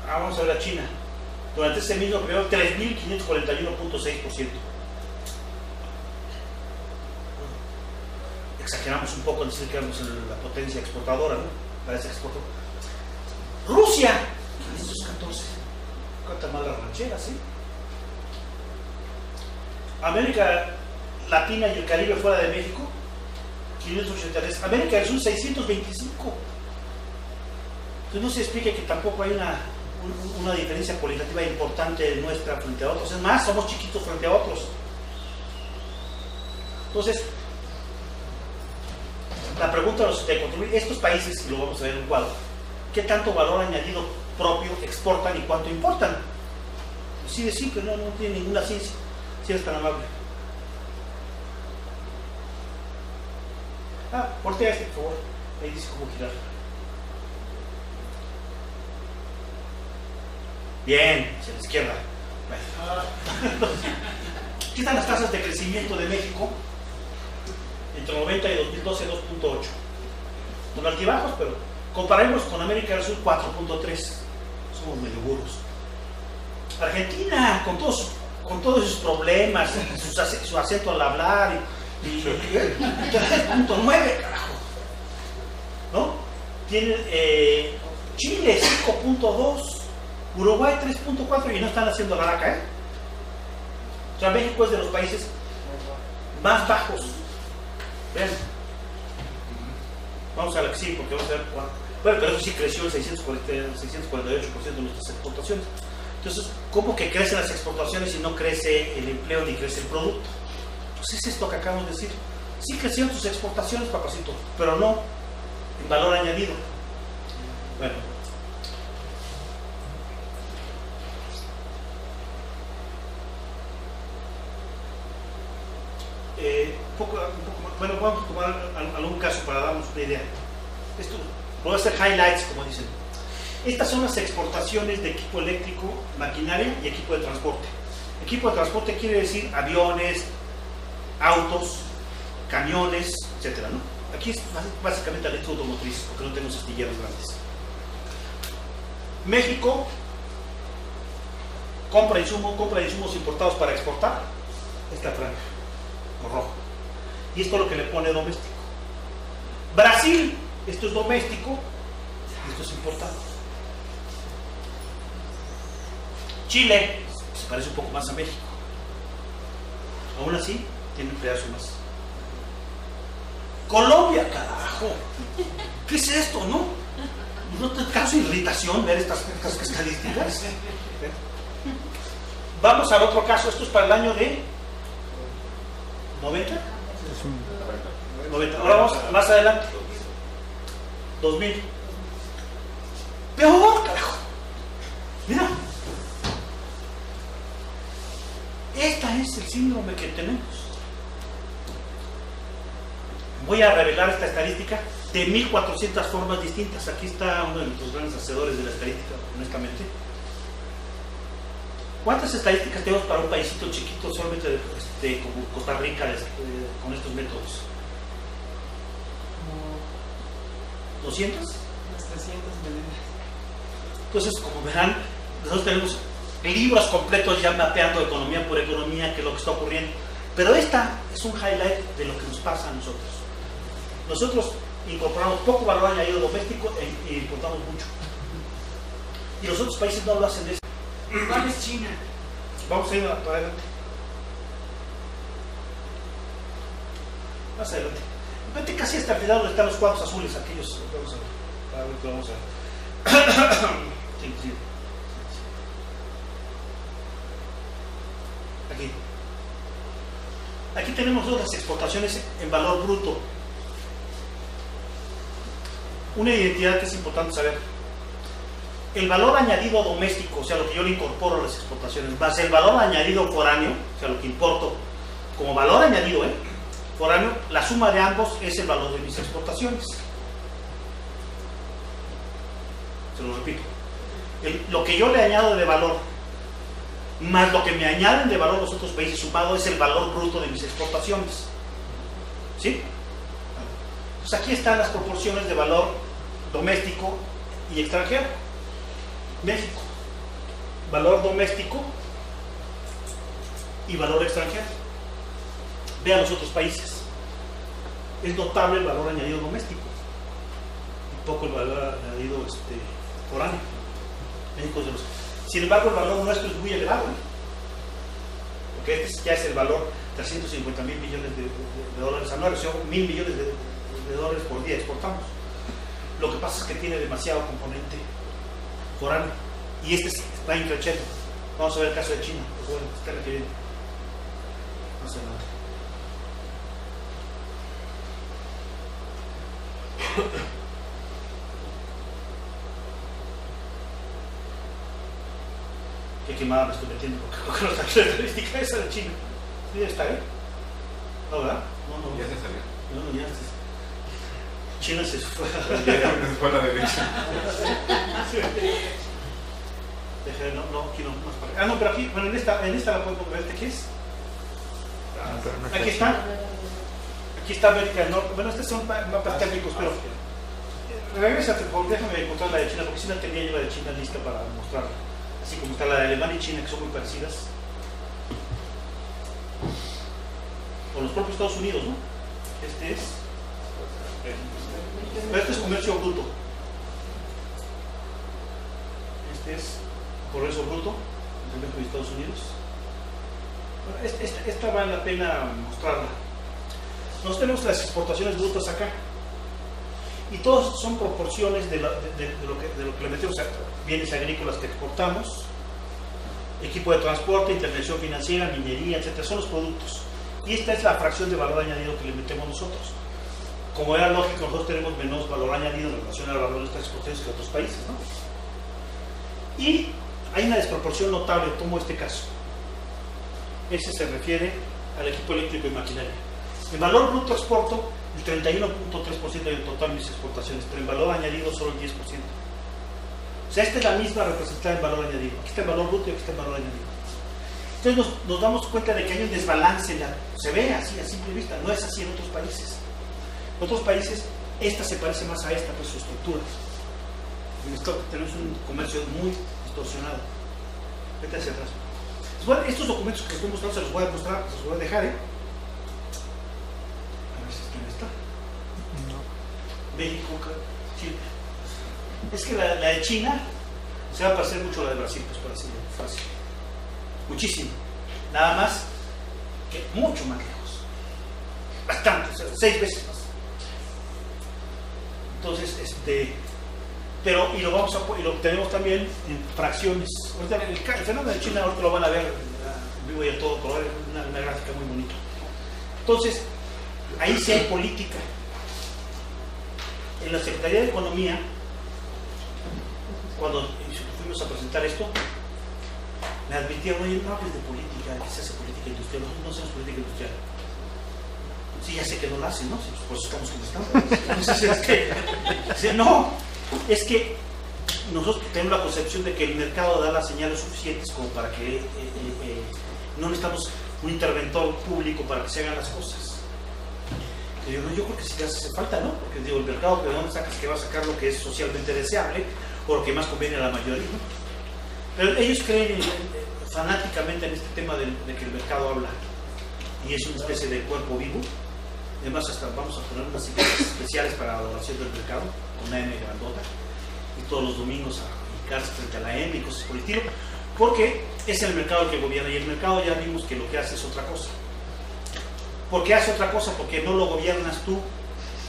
Vamos a ver a China. Durante ese mismo periodo, 3.541.6%. Exageramos un poco en decir que éramos la potencia exportadora, ¿no? Parece exportador. Rusia, 514. Cuánta mala ranchera, ¿sí? América Latina y el Caribe fuera de México, 583. América del Sur, 625. Entonces no se explica que tampoco hay una diferencia cualitativa importante nuestra frente a otros. Es más, somos chiquitos frente a otros. Entonces, la pregunta de construir estos países, y lo vamos a ver en un cuadro, ¿qué tanto valor añadido propio exportan y cuánto importan? Así de simple, no tiene ninguna ciencia, si eres tan amable. Voltea por favor, ahí dice cómo girar. Bien, hacia la izquierda. Aquí están las tasas de crecimiento de México entre 90 y 2012, 2.8. Con altibajos, pero comparemos con América del Sur, 4.3. Somos medio burros. Argentina, con todos sus problemas, su acento al hablar, y 3.9, carajo. ¿No? Tiene Chile, 5.2. Uruguay 3.4 y no están haciendo la laca, ¿eh? O sea, México es de los países más bajos. Vean. Vamos a la que sí, porque vamos a ver cuánto. Bueno, pero eso sí creció el 648% de nuestras exportaciones. Entonces, ¿cómo que crecen las exportaciones y no crece el empleo ni crece el producto? Pues es esto que acabamos de decir. Sí crecieron sus exportaciones, papacito, pero no en valor añadido. Bueno. Bueno, vamos a tomar algún caso para darnos una idea. Esto voy a hacer highlights, como dicen. Estas son las exportaciones de equipo eléctrico, maquinaria y equipo de transporte. Equipo de transporte quiere decir aviones, autos, camiones, etcétera, ¿no? Aquí es básicamente la industria automotriz, porque no tenemos astilleros grandes. México compra insumos importados para exportar. Esta franja, con rojo. Y esto es lo que le pone doméstico. Brasil, esto es doméstico y esto es importado. Chile, se parece un poco más a México. Aún así, tiene un pedazo más. Colombia, carajo. ¿Qué es esto, no? ¿No te causa irritación ver estas estadísticas? Vamos al otro caso. Esto es para el año de 90. 90. Ahora vamos más adelante. 2000. Peor, carajo. Mira. Esta es el síndrome que tenemos. Voy a revelar esta estadística de 1400 formas distintas. Aquí está uno de nuestros grandes hacedores de la estadística, honestamente. ¿Cuántas estadísticas tenemos para un paísito chiquito solamente como Costa Rica con estos métodos? ¿200? Unas 300 medidas. Entonces, como verán, nosotros tenemos libros completos ya mapeando economía por economía, qué es lo que está ocurriendo. Pero esta es un highlight de lo que nos pasa a nosotros. Nosotros incorporamos poco valor añadido doméstico e importamos mucho. Y los otros países no lo hacen de eso. ¿Cuál es China? Vamos a ir para adelante. Más adelante. Vete casi hasta el final donde están los cuadros azules, aquellos. Vamos a ver. Vamos a ver. Sí, sí. Aquí tenemos las exportaciones en valor bruto. Una identidad que es importante saber. El valor añadido doméstico, o sea, lo que yo le incorporo a las exportaciones, más el valor añadido foráneo, o sea, lo que importo como valor añadido, foráneo, la suma de ambos es el valor de mis exportaciones. Se lo repito. Lo que yo le añado de valor más lo que me añaden de valor los otros países sumado es el valor bruto de mis exportaciones. ¿Sí? Pues aquí están las proporciones de valor doméstico y extranjero. México, valor doméstico y valor extranjero. Vean los otros países. Es notable el valor añadido doméstico y poco el valor añadido foráneo. México es de los... Sin embargo, el valor nuestro es muy elevado, porque este ya es el valor 350.000 millones de dólares anuales, o sea, 1.000 millones de dólares por día exportamos. Lo que pasa es que tiene demasiado componente foráneo y este está increciendo. Vamos a ver el caso de China, pues bueno, está la que viene. Más adelante. Qué quemada me estoy metiendo con la característica esa de China. ¿Sí debe estar ahí? ¿No, verdad? No. Ya se salió. No, ya se... China se fue. Se fue a la derecha. Aquí no, más para acá. No, pero aquí, bueno, en esta la podemos ver. ¿Qué es? Aquí está. Aquí está América del Norte. Bueno, estos son mapas técnicos, pero regrésate, déjame encontrar la de China, porque si no tenía yo la de China lista para mostrarla. Así como está la de Alemania y China, que son muy parecidas. O los propios Estados Unidos, ¿no? Este es comercio bruto. Este es comercio bruto entre México y Estados Unidos. Esta vale la pena mostrarla. Nosotros tenemos las exportaciones brutas acá. Y todas son proporciones de lo que le metemos, o sea, bienes agrícolas que exportamos, equipo de transporte, intervención financiera, minería, etcétera, son los productos. Y esta es la fracción de valor añadido que le metemos nosotros. Como era lógico, nosotros tenemos menos valor añadido en relación al valor de estas exportaciones que otros países, ¿no? Y hay una desproporción notable, tomo este caso. Ese se refiere al equipo eléctrico y maquinaria. En valor bruto exporto el 31.3% del total de mis exportaciones, pero en valor añadido solo el 10%. O sea, esta es la misma representada en valor añadido. Aquí está el valor bruto y aquí está el valor añadido. Entonces nos damos cuenta de que hay un desbalance, se ve así a simple vista, no es así en otros países. En otros países, esta se parece más a esta, pues su estructura. En esto tenemos un comercio muy distorsionado. Vete hacia atrás. Bueno, estos documentos que estoy mostrando se los voy a mostrar, se los voy a dejar, México, Chile. Es que la de China se va a parecer mucho a la de Brasil, pues para decirlo fácil. Muchísimo. Nada más que mucho más lejos. Bastante, o sea, 6 veces más. Entonces, pero, y lo tenemos también en fracciones. Ahorita, el fenómeno de China, ahorita lo van a ver en vivo y a todo color, una gráfica muy bonita. Entonces, ahí sí hay política. En la Secretaría de Economía, cuando fuimos a presentar esto, me advirtieron, oye, no hables de política, que se hace política industrial, nosotros no hacemos política industrial. Sí, ya sé que no la hacen, ¿no? Por eso estamos como estamos. Entonces, es que nosotros tenemos la concepción de que el mercado da las señales suficientes como para que no necesitamos un interventor público para que se hagan las cosas. Yo creo que sí te hace falta, ¿no? Porque digo, el mercado, ¿de dónde sacas que va a sacar lo que es socialmente deseable o lo que más conviene a la mayoría, ¿no? Pero ellos creen fanáticamente en este tema de que el mercado habla y es una especie de cuerpo vivo. Además, hasta vamos a poner unas iglesias especiales para la adoración del mercado, con una M grandota, y todos los domingos a hincarse frente a la M y cosas por el estilo, porque es el mercado el que gobierna, y el mercado ya vimos que lo que hace es otra cosa. ¿Por qué hace otra cosa? Porque no lo gobiernas tú.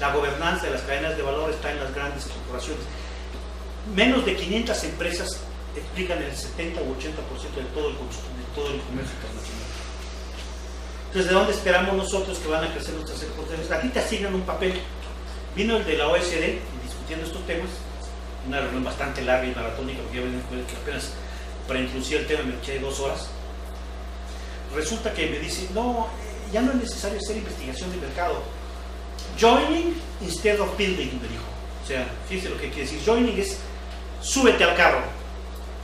La gobernanza de las cadenas de valor está en las grandes corporaciones. menos de 500 empresas explican el 70 u 80% de todo el comercio internacional. Entonces, ¿de dónde esperamos nosotros que van a crecer nuestras exportaciones? A ti te asignan un papel. Vino el de la OSD discutiendo estos temas, una reunión bastante larga y maratónica, porque ya ven que apenas para introducir el tema me eché 2 horas. Resulta que me dicen, no, ya no es necesario hacer investigación de mercado. Joining instead of building, me dijo. O sea, fíjense lo que quiere decir. Joining es súbete al carro.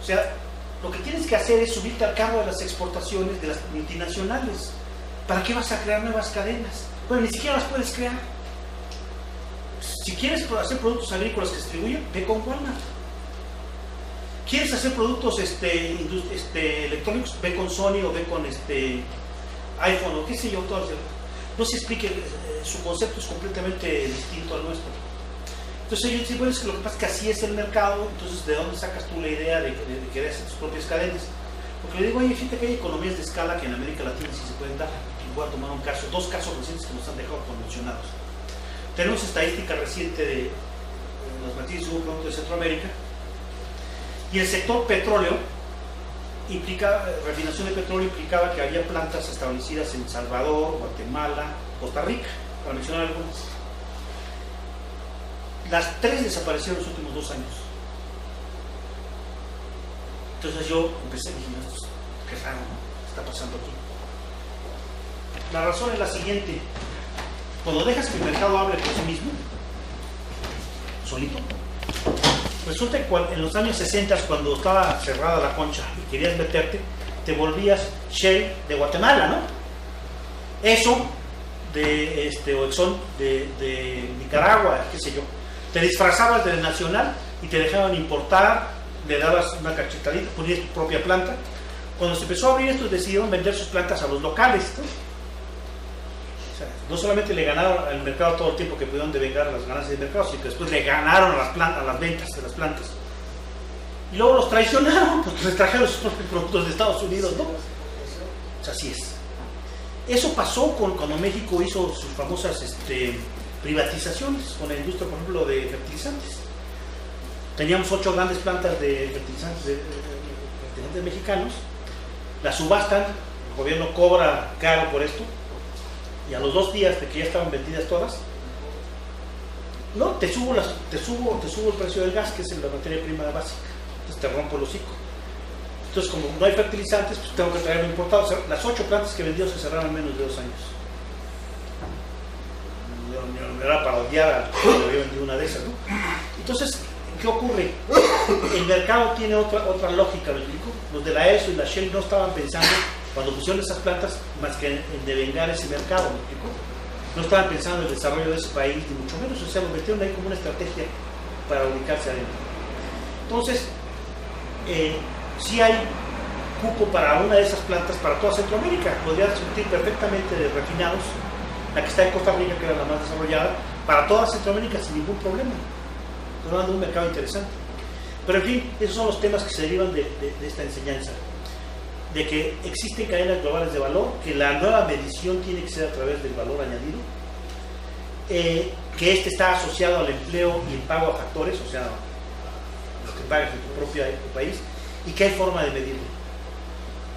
O sea, lo que tienes que hacer es subirte al carro de las exportaciones de las multinacionales. ¿Para qué vas a crear nuevas cadenas? Bueno, ni siquiera las puedes crear. Si quieres hacer productos agrícolas que se distribuyen, ve con Walmart. ¿Quieres hacer productos electrónicos? Ve con Sony o ve con iPhone o qué sé yo. No se explique, su concepto es completamente distinto al nuestro. Entonces ellos dicen, bueno, es que lo que pasa es que así es el mercado, entonces ¿de dónde sacas tú la idea de querer hacer tus propias cadenas? Porque le digo, oye, fíjate que hay economías de escala que en América Latina sí se pueden dar. Voy a tomar un caso, 2 casos recientes que nos han dejado conmocionados. Tenemos estadística reciente de las materias de producto de Centroamérica, y el sector petróleo refinación de petróleo implicaba que había plantas establecidas en Salvador, Guatemala, Costa Rica, para mencionar algunas. Las 3 desaparecieron en los últimos 2 años. Entonces yo empecé a decir, qué raro, ¿no? ¿Qué está pasando aquí? La razón es la siguiente: cuando dejas que el mercado hable por sí mismo, solito, resulta que en los años 60, cuando estaba cerrada la concha y querías meterte, te volvías Shell de Guatemala, ¿no? Eso o Exxon de Nicaragua, qué sé yo. Te disfrazabas del nacional y te dejaban importar, le dabas una cachetadita, ponías tu propia planta. Cuando se empezó a abrir esto, decidieron vender sus plantas a los locales, ¿no? O sea, no solamente le ganaron al mercado todo el tiempo que pudieron devengar las ganancias del mercado, sino que después le ganaron a las ventas de las plantas. Y luego los traicionaron porque les trajeron sus propios productos de Estados Unidos, ¿no? O sea, así es. Eso pasó cuando México hizo sus famosas privatizaciones con la industria, por ejemplo, de fertilizantes. Teníamos 8 grandes plantas de fertilizantes mexicanos, las subastan, el gobierno cobra caro por esto, y a los 2 días de que ya estaban vendidas todas, no, te subo el precio del gas, que es la materia prima básica, entonces te rompo el hocico. Entonces, como no hay fertilizantes, pues tengo que traerlo importado. O sea, las 8 plantas que vendió se cerraron en menos de 2 años. Era para odiar a quien había vendido una de esas, ¿no? Entonces, ¿qué ocurre? El mercado tiene otra lógica, ¿me explico? Los de la ESO y la Shell no estaban pensando, cuando pusieron esas plantas, más que en devengar ese mercado, ¿me explico? No estaban pensando en el desarrollo de ese país, ni mucho menos. O sea, lo metieron ahí como una estrategia para ubicarse adentro. Entonces, sí hay cupo para una de esas plantas para toda Centroamérica. Podría surtir perfectamente de refinados, la que está en Costa Rica, que era la más desarrollada, para toda Centroamérica sin ningún problema. Estamos hablando de un mercado interesante. Pero en fin, esos son los temas que se derivan de esta enseñanza. De que existen cadenas globales de valor, que la nueva medición tiene que ser a través del valor añadido, que está asociado al empleo y el pago a factores, o sea, lo que pagas en tu propio país, y que hay forma de medirlo.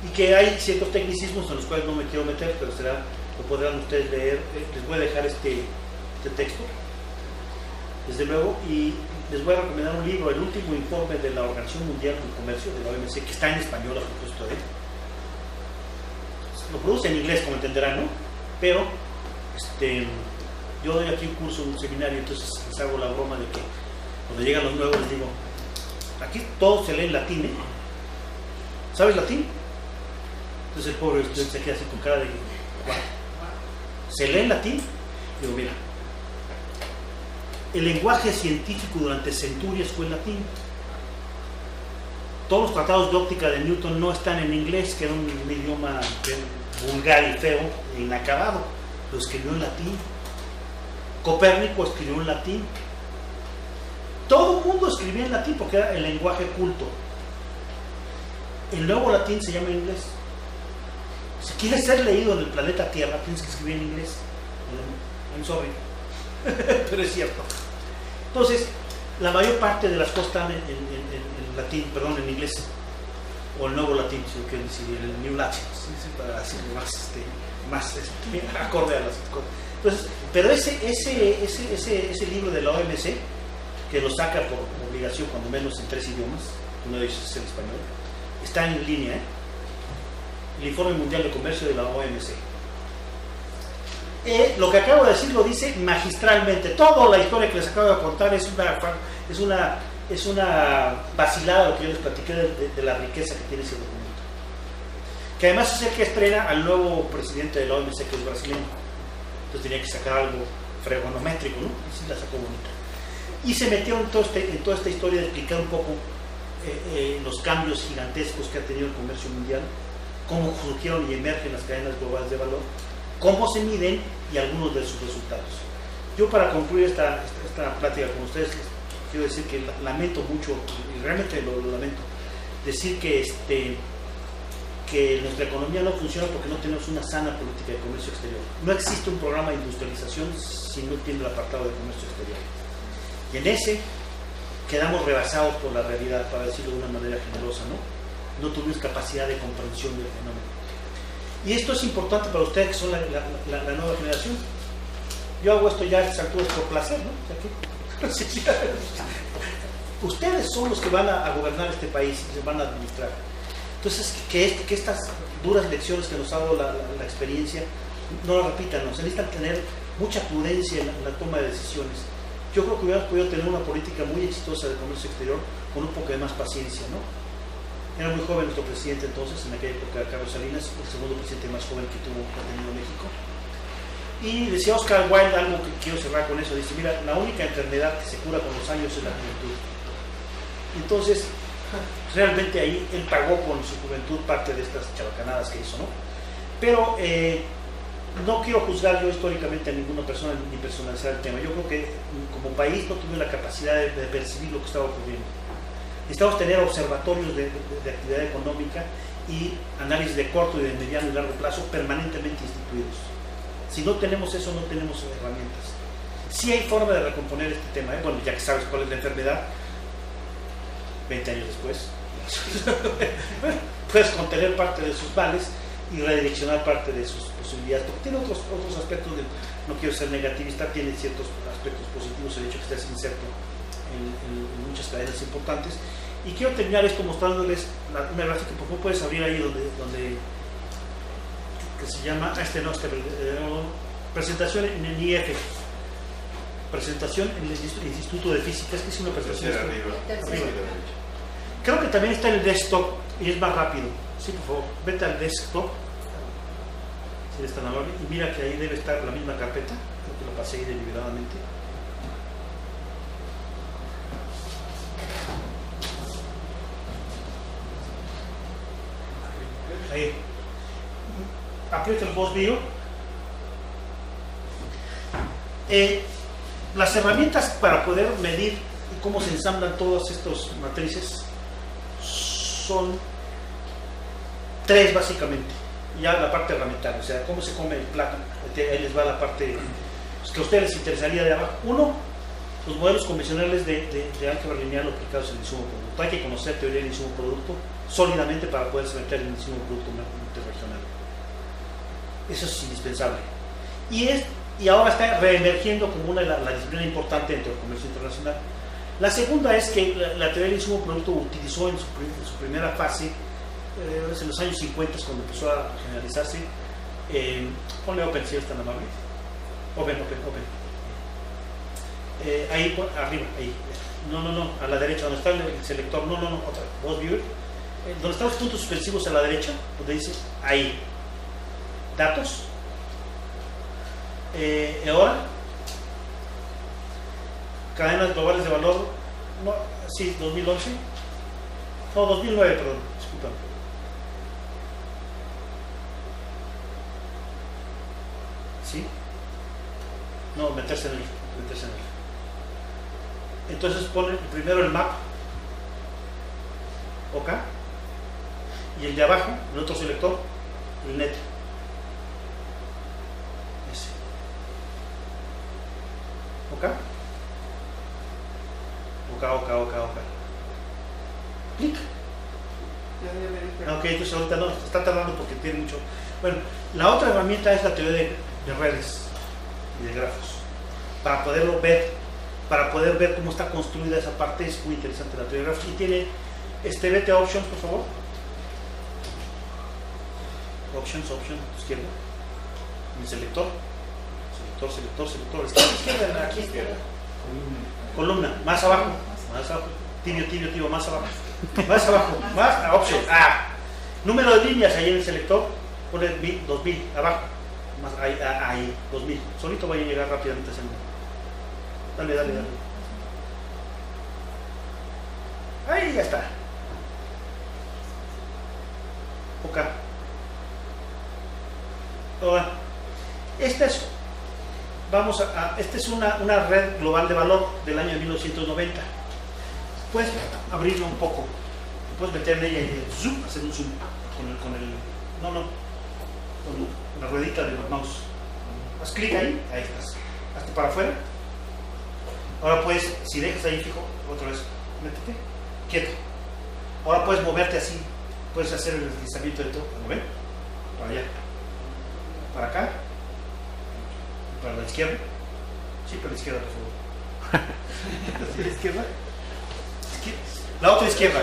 Y que hay ciertos tecnicismos en los cuales no me quiero meter, pero lo podrán ustedes leer. Les voy a dejar este texto, desde luego, y les voy a recomendar un libro, el último informe de la Organización Mundial del Comercio, de la OMC, que está en español a propósito de él. Lo produce en inglés, como entenderán, ¿no? Pero yo doy aquí un curso, un seminario, entonces les hago la broma de que cuando llegan los nuevos les digo, aquí todo se lee en latín, ¿eh? ¿Sabes latín? Entonces el pobre estudiante se queda así con cara de ¿cuál? ¿Se lee en latín? Digo, mira, el lenguaje científico durante centurias fue el latín. Todos los tratados de óptica de Newton no están en inglés, que era un idioma vulgar y feo e inacabado. Lo escribió en latín. Copérnico escribió en latín. Todo el mundo escribía en latín porque era el lenguaje culto. El nuevo latín se llama inglés. Si quieres ser leído en el planeta Tierra, tienes que escribir en inglés. I'm sorry. Pero es cierto. Entonces, La mayor parte de las cosas están en latín, perdón, en inglés, o el nuevo latín, si lo quieren decir, el New Latin, ¿sí? Para decirlo más acorde a las cosas. Entonces, pero ese libro de la OMC, que lo saca por obligación, cuando menos en 3 idiomas, uno de ellos es el español, está en línea, el Informe Mundial de Comercio de la OMC. Lo que acabo de decir lo dice magistralmente. Toda la historia que les acabo de contar es una vacilada lo que yo les platiqué de la riqueza que tiene ese documento. Que además es el que estrena al nuevo presidente de la OMC, que es brasileño. Entonces tenía que sacar algo fregonométrico, ¿no? Y sí la sacó bonita. Y se metió en toda esta historia de explicar un poco los cambios gigantescos que ha tenido el comercio mundial, cómo surgieron y emergen las cadenas globales de valor, cómo se miden y algunos de sus resultados. Yo, para concluir esta plática con ustedes, quiero decir que lamento mucho, y realmente lo lamento, decir que nuestra economía no funciona porque no tenemos una sana política de comercio exterior. No existe un programa de industrialización si no tiene el apartado de comercio exterior. Y en ese quedamos rebasados por la realidad, para decirlo de una manera generosa, ¿no? No tuvimos capacidad de comprensión del fenómeno. Y esto es importante para ustedes, que son la nueva generación. Yo hago esto ya a estas alturas por placer, ¿no? Ustedes son los que van a gobernar este país y se van a administrar. Entonces, que estas duras lecciones que nos ha dado la experiencia no las repitan, ¿no? Se necesita tener mucha prudencia en la toma de decisiones. Yo creo que hubiéramos podido tener una política muy exitosa de comercio exterior con un poco de más paciencia, ¿no? Era muy joven nuestro presidente entonces, en aquella época, Carlos Salinas, el segundo presidente más joven que ha tenido México. Y decía Oscar Wilde algo que quiero cerrar con eso. Dice, mira, la única enfermedad que se cura con los años es la juventud. Entonces, realmente ahí él pagó con su juventud parte de estas chabacanadas que hizo, ¿no? Pero no quiero juzgar yo históricamente a ninguna persona ni personalizar el tema. Yo creo que como país no tuvimos la capacidad de percibir lo que estaba ocurriendo. Necesitamos tener observatorios de actividad económica y análisis de corto y de mediano y largo plazo permanentemente instituidos. Si no tenemos eso, no tenemos herramientas. Sí hay forma de recomponer este tema, Bueno, ya que sabes cuál es la enfermedad, 20 años después, puedes contener parte de sus males y redireccionar parte de sus posibilidades, porque tiene otros aspectos, no quiero ser negativista, tiene ciertos aspectos positivos el hecho que estés inserto en muchas cadenas importantes. Y quiero terminar esto mostrándoles una gráfica que por favor puedes abrir ahí donde que se llama presentación en el IF, presentación en el Instituto de Física. Es que es una presentación arriba. Creo que también está en el desktop y es más rápido. Sí, por favor, vete al desktop, si eres tan amable, y mira que ahí debe estar la misma carpeta. Creo que lo pasé ahí deliberadamente. Ahí. Aprieta el boss bio. Las herramientas para poder medir cómo se ensamblan todas estas matrices son 3 básicamente. Ya la parte herramental, o sea, cómo se come el plato. Ahí les va la parte que a ustedes les interesaría de abajo. 1, los modelos convencionales de álgebra lineal aplicados en el insumo producto. Hay que conocer teoría del insumo producto sólidamente para poder meter el insumo producto interregional. Eso es indispensable. Y ahora está reemergiendo como la disciplina importante dentro del comercio internacional. La segunda es que la teoría del insumo producto utilizó en su primera fase, en los años 50, cuando empezó a generalizarse. Ponle Open, si es tan amable. Open. Ahí, arriba, ahí. No, a la derecha, donde está el selector. No, otra. Boss Viewer. Donde están los puntos suspensivos a la derecha, donde dice ahí. Datos. Ahora. Cadenas globales de valor. No, sí, 2011. No, 2009, perdón. Disculpame. ¿Sí? No, meterse en él. Entonces pone primero el map, OK, y el de abajo, el otro selector, el net. Ese. OK. OK. Clic. Ok, entonces ahorita no, está tardando porque tiene mucho. Bueno, la otra herramienta es la teoría de redes y de grafos. Para poderlo ver, para poder ver cómo está construida esa parte, es muy interesante la teoría de grafos. Y tiene, vete a Options, por favor. Options, izquierda. En el selector. Izquierda, aquí izquierda. Columna, más abajo. Tibio, más abajo. Más Options. Número de líneas ahí en el selector. Pone 2000, abajo. Más, ahí, 2000. Solito vaya a llegar rápidamente a ese número. Dale. Ahí ya está. OK. Ahora, esta es una red global de valor del año 1990. Puedes abrirlo un poco, puedes meter en ella y zoom, hacer un zoom con la ruedita del mouse. Haz clic ahí estás. Hazte para afuera. Ahora puedes, si dejas ahí fijo, otra vez, métete, quieto. Ahora puedes moverte así, puedes hacer el deslizamiento de todo. ¿Lo ven? Para allá. Para acá, para la izquierda, sí, para la izquierda, por favor. ¿La izquierda? La otra izquierda.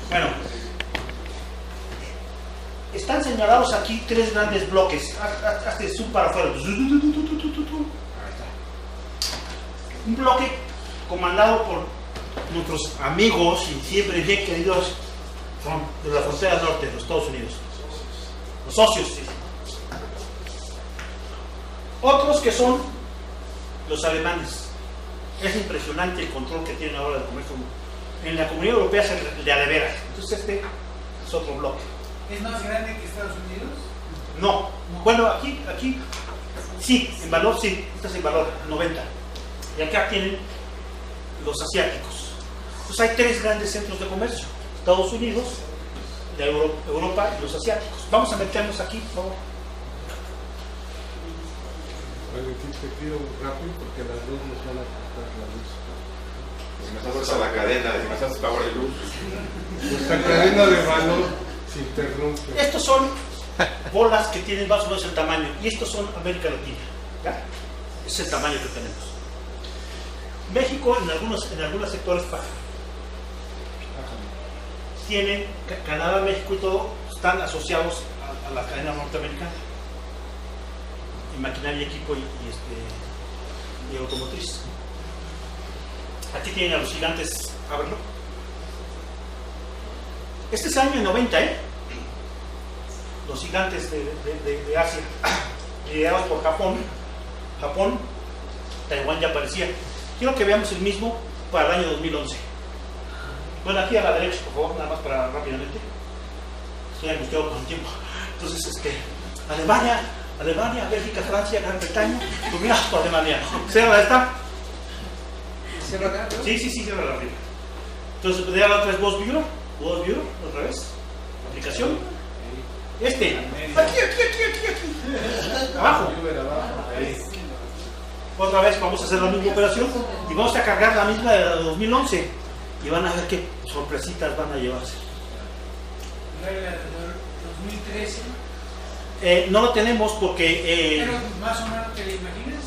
Bueno, están señalados aquí tres grandes bloques. Hazte zoom para afuera. Ahí está. Un bloque comandado por nuestros amigos y siempre bien queridos de la frontera norte de los Estados Unidos, los socios, sí. Otros que son los alemanes. Es impresionante el control que tienen ahora del comercio. En la Comunidad Europea es el de a de veras. Entonces este es otro bloque. ¿Es más grande que Estados Unidos? No. Bueno, aquí sí, en valor sí, este es el valor 90. Y acá tienen los asiáticos. Entonces hay tres grandes centros de comercio: Estados Unidos, de Europa y los asiáticos. Vamos a meternos aquí, por favor. Valentín, te pido rápido porque las dos nos van a cortar la luz. Si me estás a la cadena, si me estás power de luz. Nuestra cadena de valor se interrumpe. Estos son bolas que tienen más o menos el tamaño, y estos son América Latina. ¿Ya? Ese es el tamaño que tenemos. México en algunos sectores baja. Tienen Canadá, México y todo están asociados a la cadena norteamericana en maquinaria, equipo y automotriz. Aquí tienen a los gigantes, ábrelo. Este es el año 90, los gigantes de Asia, liderados por Japón, Taiwán ya aparecía. Quiero que veamos el mismo para el año 2011. Bueno, aquí a la derecha, por favor, nada más para rápidamente. Estoy angustiado con el tiempo. Entonces, Alemania, Bélgica, Francia, Gran Bretaña. Pues mira, por Alemania. ¿Cierra esta? ¿Cierra acá? Sí, cierra la arriba. Entonces, ya la otra es Voz Bureau, otra vez. Aplicación. Aquí. Abajo. Ahí. Otra vez vamos a hacer la misma operación y vamos a cargar la misma de la de 2011 y van a ver qué sorpresitas van a llevarse. ¿La de 2013? No lo tenemos porque... Pero más o menos, ¿te la imaginas?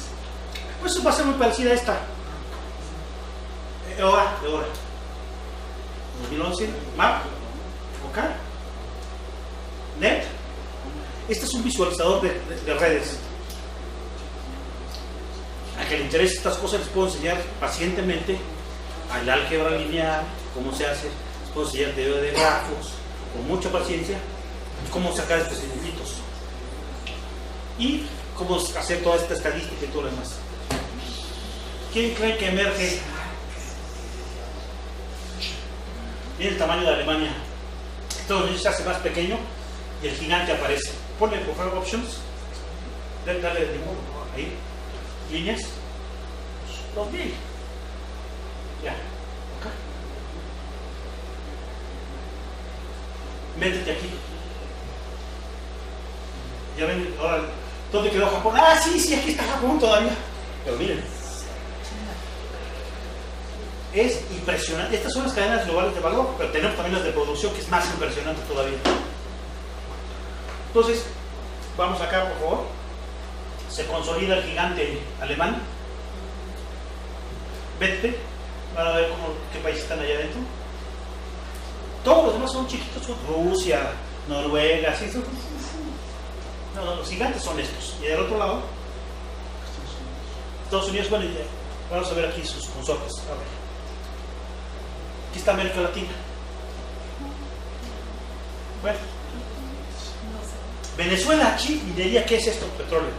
Pues va a ser muy parecida a esta. Ahora. 2011, Map, OK, Net. Este es un visualizador de redes. A que le interese estas cosas les puedo enseñar pacientemente al álgebra lineal, cómo se hace, les puedo enseñar teoría de grafos, con mucha paciencia, cómo sacar estos circuitos y cómo hacer toda esta estadística y todo lo demás. ¿Quién cree que emerge? Miren el tamaño de Alemania. Estados Unidos se hace más pequeño y el gigante aparece. Ponle por favor options, dale ahí, líneas, 2000. Ya, acá. Métete aquí. Ya ven, ahora, ¿dónde quedó Japón? Ah, sí, aquí está Japón todavía. Pero miren, es impresionante. Estas son las cadenas globales de valor, pero tenemos también las de producción, que es más impresionante todavía. Entonces, vamos acá, por favor. Se consolida el gigante alemán. Vete, van a ver qué países están allá adentro. Todos los demás son chiquitos, son Rusia, Noruega, ¿sí? No, los gigantes son estos. Y del otro lado, Estados Unidos, bueno, vamos a ver aquí sus consortes. A ver. Aquí está América Latina. Bueno. Venezuela, aquí, y diría, ¿qué es esto? Petróleo.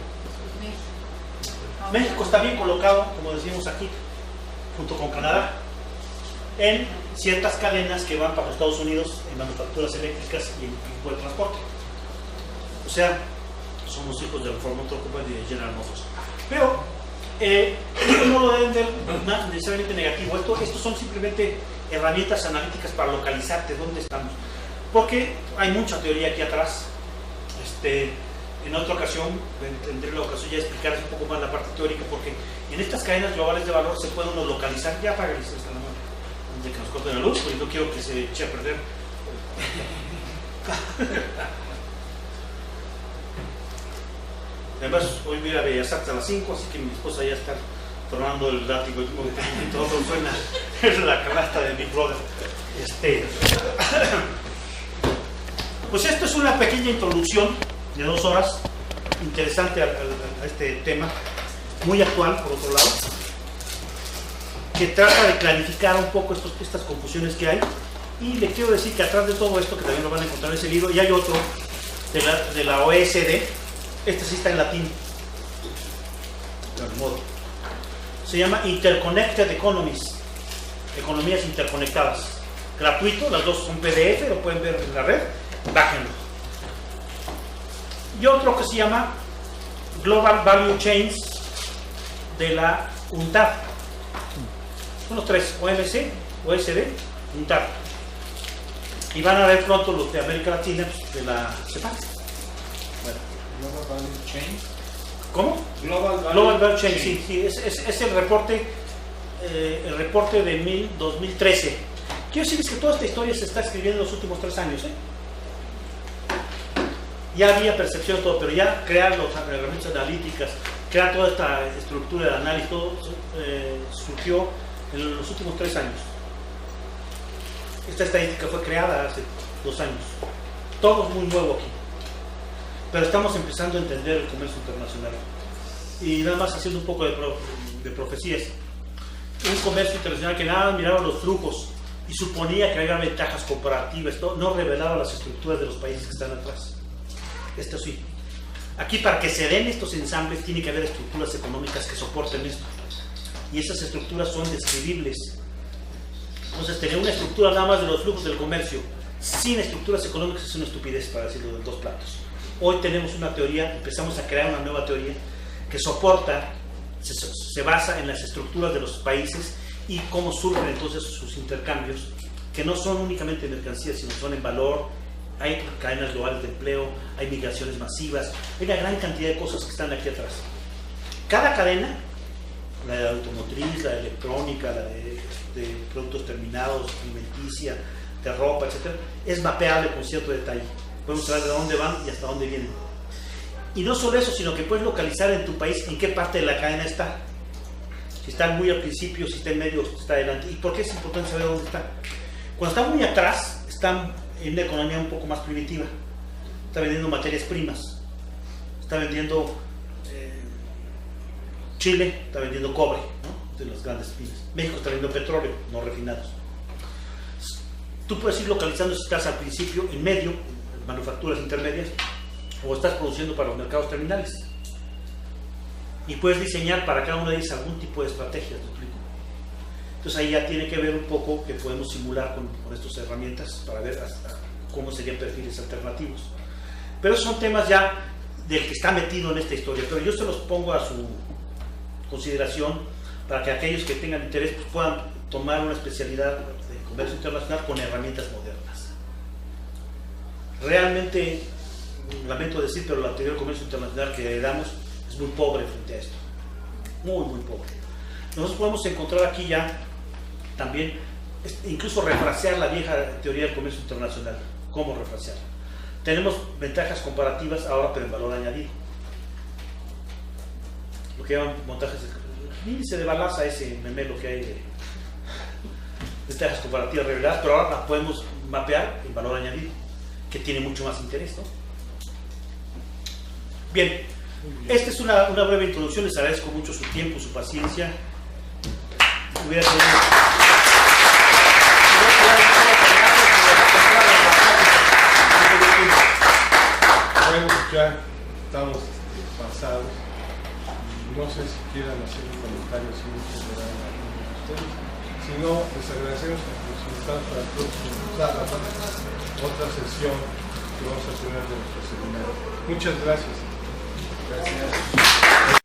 México está bien colocado, como decimos aquí, junto con Canadá, en ciertas cadenas que van para Estados Unidos en manufacturas eléctricas y en tipo de transporte. O sea, somos hijos de Ford Motor Company y de General Motors. Pero esto no lo deben ver necesariamente negativo. Estos son simplemente herramientas analíticas para localizarte dónde estamos. Porque hay mucha teoría aquí atrás. En otra ocasión tendré la ocasión ya de explicarles un poco más la parte teórica, porque en estas cadenas globales de valor se puede uno localizar. Ya apaguenles esta la mano antes de que nos corten la luz, porque no quiero que se eche a perder. Además, hoy voy a Bellas Artes a las 5, así que mi esposa ya está tornando el látigo y todo suena. Es la canasta de Big Brother. Pues esto es una pequeña introducción de 2 horas, interesante a este tema, muy actual por otro lado, que trata de clarificar un poco estas confusiones que hay. Y le quiero decir que atrás de todo esto, que también lo van a encontrar en ese libro, y hay otro de la OECD. Este sí está en latín, de algún modo. Se llama Interconnected Economies, economías interconectadas. Gratuito, las dos son PDF, lo pueden ver en la red, bájenlo. Y otro que se llama Global Value Chains de la UNTAD. Son los tres, OMC, OECD, UNTAD. Y van a ver pronto los de América Latina, de la CEPAC. Bueno. Global Value Chain. ¿Cómo? Global Value Chain, sí, es el reporte de 2013. Quiero decirles que toda esta historia se está escribiendo en los últimos 3 años. Ya había percepción de todo, pero ya crear las herramientas analíticas, crear toda esta estructura de análisis, todo surgió en los últimos 3 años. Esta estadística fue creada hace 2 años. Todo es muy nuevo aquí. Pero estamos empezando a entender el comercio internacional. Y nada más haciendo un poco de profecías. Un comercio internacional que nada más miraba los flujos y suponía que había ventajas comparativas, no revelaba las estructuras de los países que están atrás. Esto sí. Aquí, para que se den estos ensambles, tiene que haber estructuras económicas que soporten esto. Y esas estructuras son describibles. Entonces, tener una estructura nada más de los flujos del comercio sin estructuras económicas es una estupidez, para decirlo de 2 platos. Hoy tenemos una teoría, empezamos a crear una nueva teoría que soporta, se basa en las estructuras de los países y cómo surgen entonces sus intercambios, que no son únicamente mercancías, sino son en valor. Hay cadenas globales de empleo, hay migraciones masivas, hay una gran cantidad de cosas que están aquí atrás. Cada cadena, la de automotriz, la de electrónica, la de productos terminados, alimenticia, de ropa, etc., es mapeable con cierto detalle. Podemos saber de dónde van y hasta dónde vienen. Y no solo eso, sino que puedes localizar en tu país en qué parte de la cadena está. Si está muy al principio, si está en medio, si está adelante. ¿Y por qué es importante saber dónde está? Cuando está muy atrás, están en una economía un poco más primitiva. Está vendiendo materias primas. Está vendiendo Chile, está vendiendo cobre, ¿no? De las grandes pymes. México está vendiendo petróleo, no refinados. Tú puedes ir localizando si estás al principio, en medio, manufacturas intermedias, o estás produciendo para los mercados terminales. Y puedes diseñar para cada una de ellas algún tipo de estrategia, ¿te explico? Entonces ahí ya tiene que ver un poco que podemos simular con estas herramientas para ver hasta cómo serían perfiles alternativos. Pero son temas ya del que está metido en esta historia, pero yo se los pongo a su consideración para que aquellos que tengan interés pues, puedan tomar una especialidad de comercio internacional con herramientas modernas. Realmente lamento decir, pero la teoría del comercio internacional que heredamos es muy pobre frente a esto. Muy, muy pobre. Nosotros podemos encontrar aquí ya también, incluso refrasear la vieja teoría del comercio internacional. ¿Cómo refrasearla? Tenemos ventajas comparativas ahora, pero en valor añadido. Lo que llaman montajes de índice de Balazs, ese memelo que hay de ventajas comparativas reveladas, pero ahora las podemos mapear en valor añadido, que tiene mucho más interés, ¿no? Bien, esta es una breve introducción, les agradezco mucho su tiempo, su paciencia. Hubiera tenido... Bueno, ya estamos pasados. No sé si quieran hacer un comentario si no tendrán alguno de ustedes. Si no, les agradecemos por sus invitados para el próximo sábado, otra sesión que vamos a tener de nuestro seminario. Muchas gracias. Gracias.